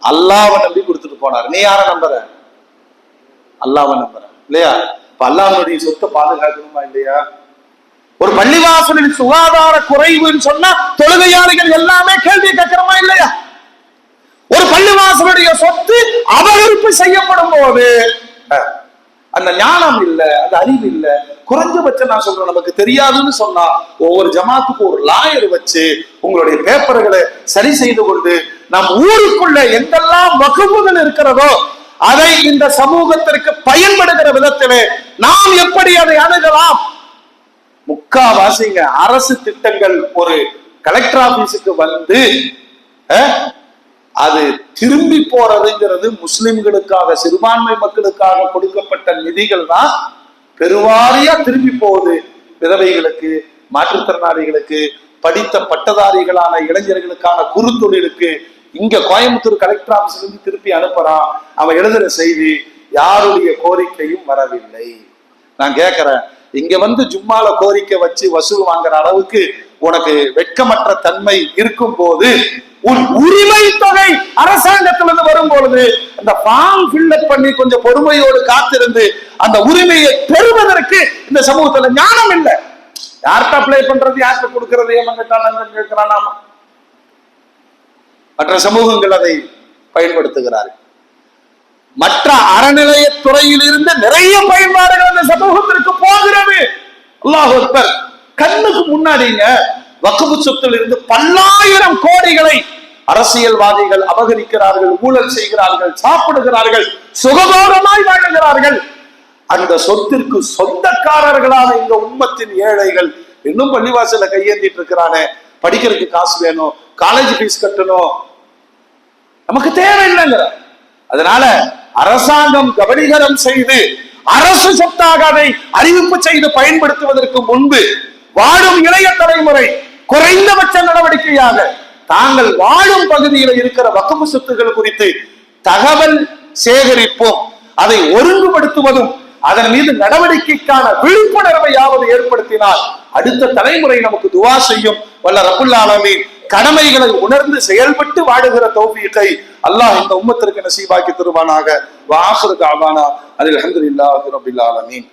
அல்லாஹ்வை நம்பி கொடுத்துட்டு போனாரு. நீ யாரை நம்புற? அல்லாஹ்வை நம்புற இல்லையா? இப்ப அல்லாஹ்வுடைய சொத்தை பாதுகாக்கணுமா இல்லையா? ஒரு பள்ளிவாசலில் சுகாதார குறைவுன்னு சொன்னா தொழுகையாளிகள் எல்லாமே கேள்வி கேட்கிறோமா இல்லையா? ஒரு பள்ளிவாசலுடைய சொத்து அபகரிப்பு செய்யப்படும் போது அந்த ஞானம் இல்ல, அந்த அறிவு இல்ல. குறைஞ்சபட்சம் நான் சொல்றேன், நமக்கு தெரியாதுன்னு சொன்னா ஒவ்வொரு ஜமாத்துக்கு ஒரு லாயர் வச்சு உங்களுடைய பேப்பர்களை சரி செய்து கொண்டு நம் ஊருக்குள்ள எங்கெல்லாம் வகுப்புகள் இருக்கிறதோ அதை இந்த சமூகத்திற்கு பயன்படுகிற விதத்திலே நாம் எப்படி அதை அணுகலாம்? முக்காவாசிங்க அரசு திட்டங்கள் ஒரு கலெக்டர் ஆபீஸுக்கு வந்து அது திரும்பி போறதுங்கிறது முஸ்லிம்களுக்காக, சிறுபான்மை மக்களுக்காக கொடுக்கப்பட்ட நிதிகள் தான் பெருவாரியா திரும்பி போகுது. விதவைகளுக்கு, மாற்றுத்திறனாளிகளுக்கு, படித்த பட்டதாரிகளான இளைஞர்களுக்கான குறுந்தொழிலுக்கு இங்க கோயம்புத்தூர் கலெக்டர் ஆபீஸ்ல இருந்து திருப்பி அனுப்புறான். அவன் எழுதுற செய்தி யாருடைய கோரிக்கையும் வரவில்லை. நான் கேட்கிறேன், இங்க வந்து ஜும்மால கோரிக்கை வச்சு வசூல் வாங்குற அளவுக்கு உனக்கு வெட்கமற்ற தன்மை இருக்கும் போது உன் உரிமை தொகை அரசாங்கத்திலிருந்து வரும் பொழுது அந்த ஃபார்ம் ஃபில்அப் பண்ணி கொஞ்சம் பொறுமையோடு காத்திருந்து அந்த உரிமையை பெறுவதற்கு இந்த சமூகத்துல ஞானம் இல்லை. யார்கிட்ட அப்ளை பண்றது, யார்கிட்ட கொடுக்கறது, ஏமாட்டான். மற்ற சமூகங்கள் அதை பயன்படுத்துகிறார்கள். மற்ற அறநிலைய துறையில் இருந்து நிறைய பயன்பாடுகள் அந்த சமூகத்திற்கு போகிறது. அல்லாஹ் அக்பர். கண்ணுக்கு முன்னாடிங்க வக்ஃப் சொத்தில் இருந்து பல்லாயிரம் கோடிகளை அரசியல்வாதிகள் அபகரிக்கிறார்கள், ஊழல் செய்கிறார்கள், சாப்பிடுகிறார்கள், சுகபோகமாய் வாழுகிறார்கள். அந்த சொத்திற்கு சொந்தக்காரர்களான இந்த உம்மத்தின் ஏழைகள் இன்னும் பள்ளிவாசல கையேந்திட்டு இருக்கிறானே, படிக்கிறதுக்கு காசு வேணும், காலேஜ் ஃபீஸ் கட்டணும், நமக்கு தேவையில்லைங்கிற. அதனால அரசாங்கம் கபலீகரம் செய்து அரசு சொத்தாக அதை அறிவிப்பு செய்து பயன்படுத்துவதற்கு முன்பு வாழும் இளைய தலைமுறை குறைந்தபட்ச நடவடிக்கையாக தாங்கள் வாழும் பகுதியில் இருக்கிற வக்ஃப் சொத்துகள் குறித்து தகவல் சேகரிப்போம், அதை ஒருங்குபடுத்துவதும் அதன் மீது நடவடிக்கைக்கான விழிப்புணர்வையாவது ஏற்படுத்தினால் அடுத்த தலைமுறை நமக்கு துவா செய்யும். வல்ல ரப்புல் ஆலமீன் கடமைகளை உணர்ந்து செயல்பட்டு வாழுகிற தௌஃபீகை அல்லாஹ் இந்த உம்மத்திற்கு நசீபாக்கி தருவானாக. வ ஆகிரு தஅவானா அல்ஹம்துலில்லாஹி ரப்பில் ஆலமீன்.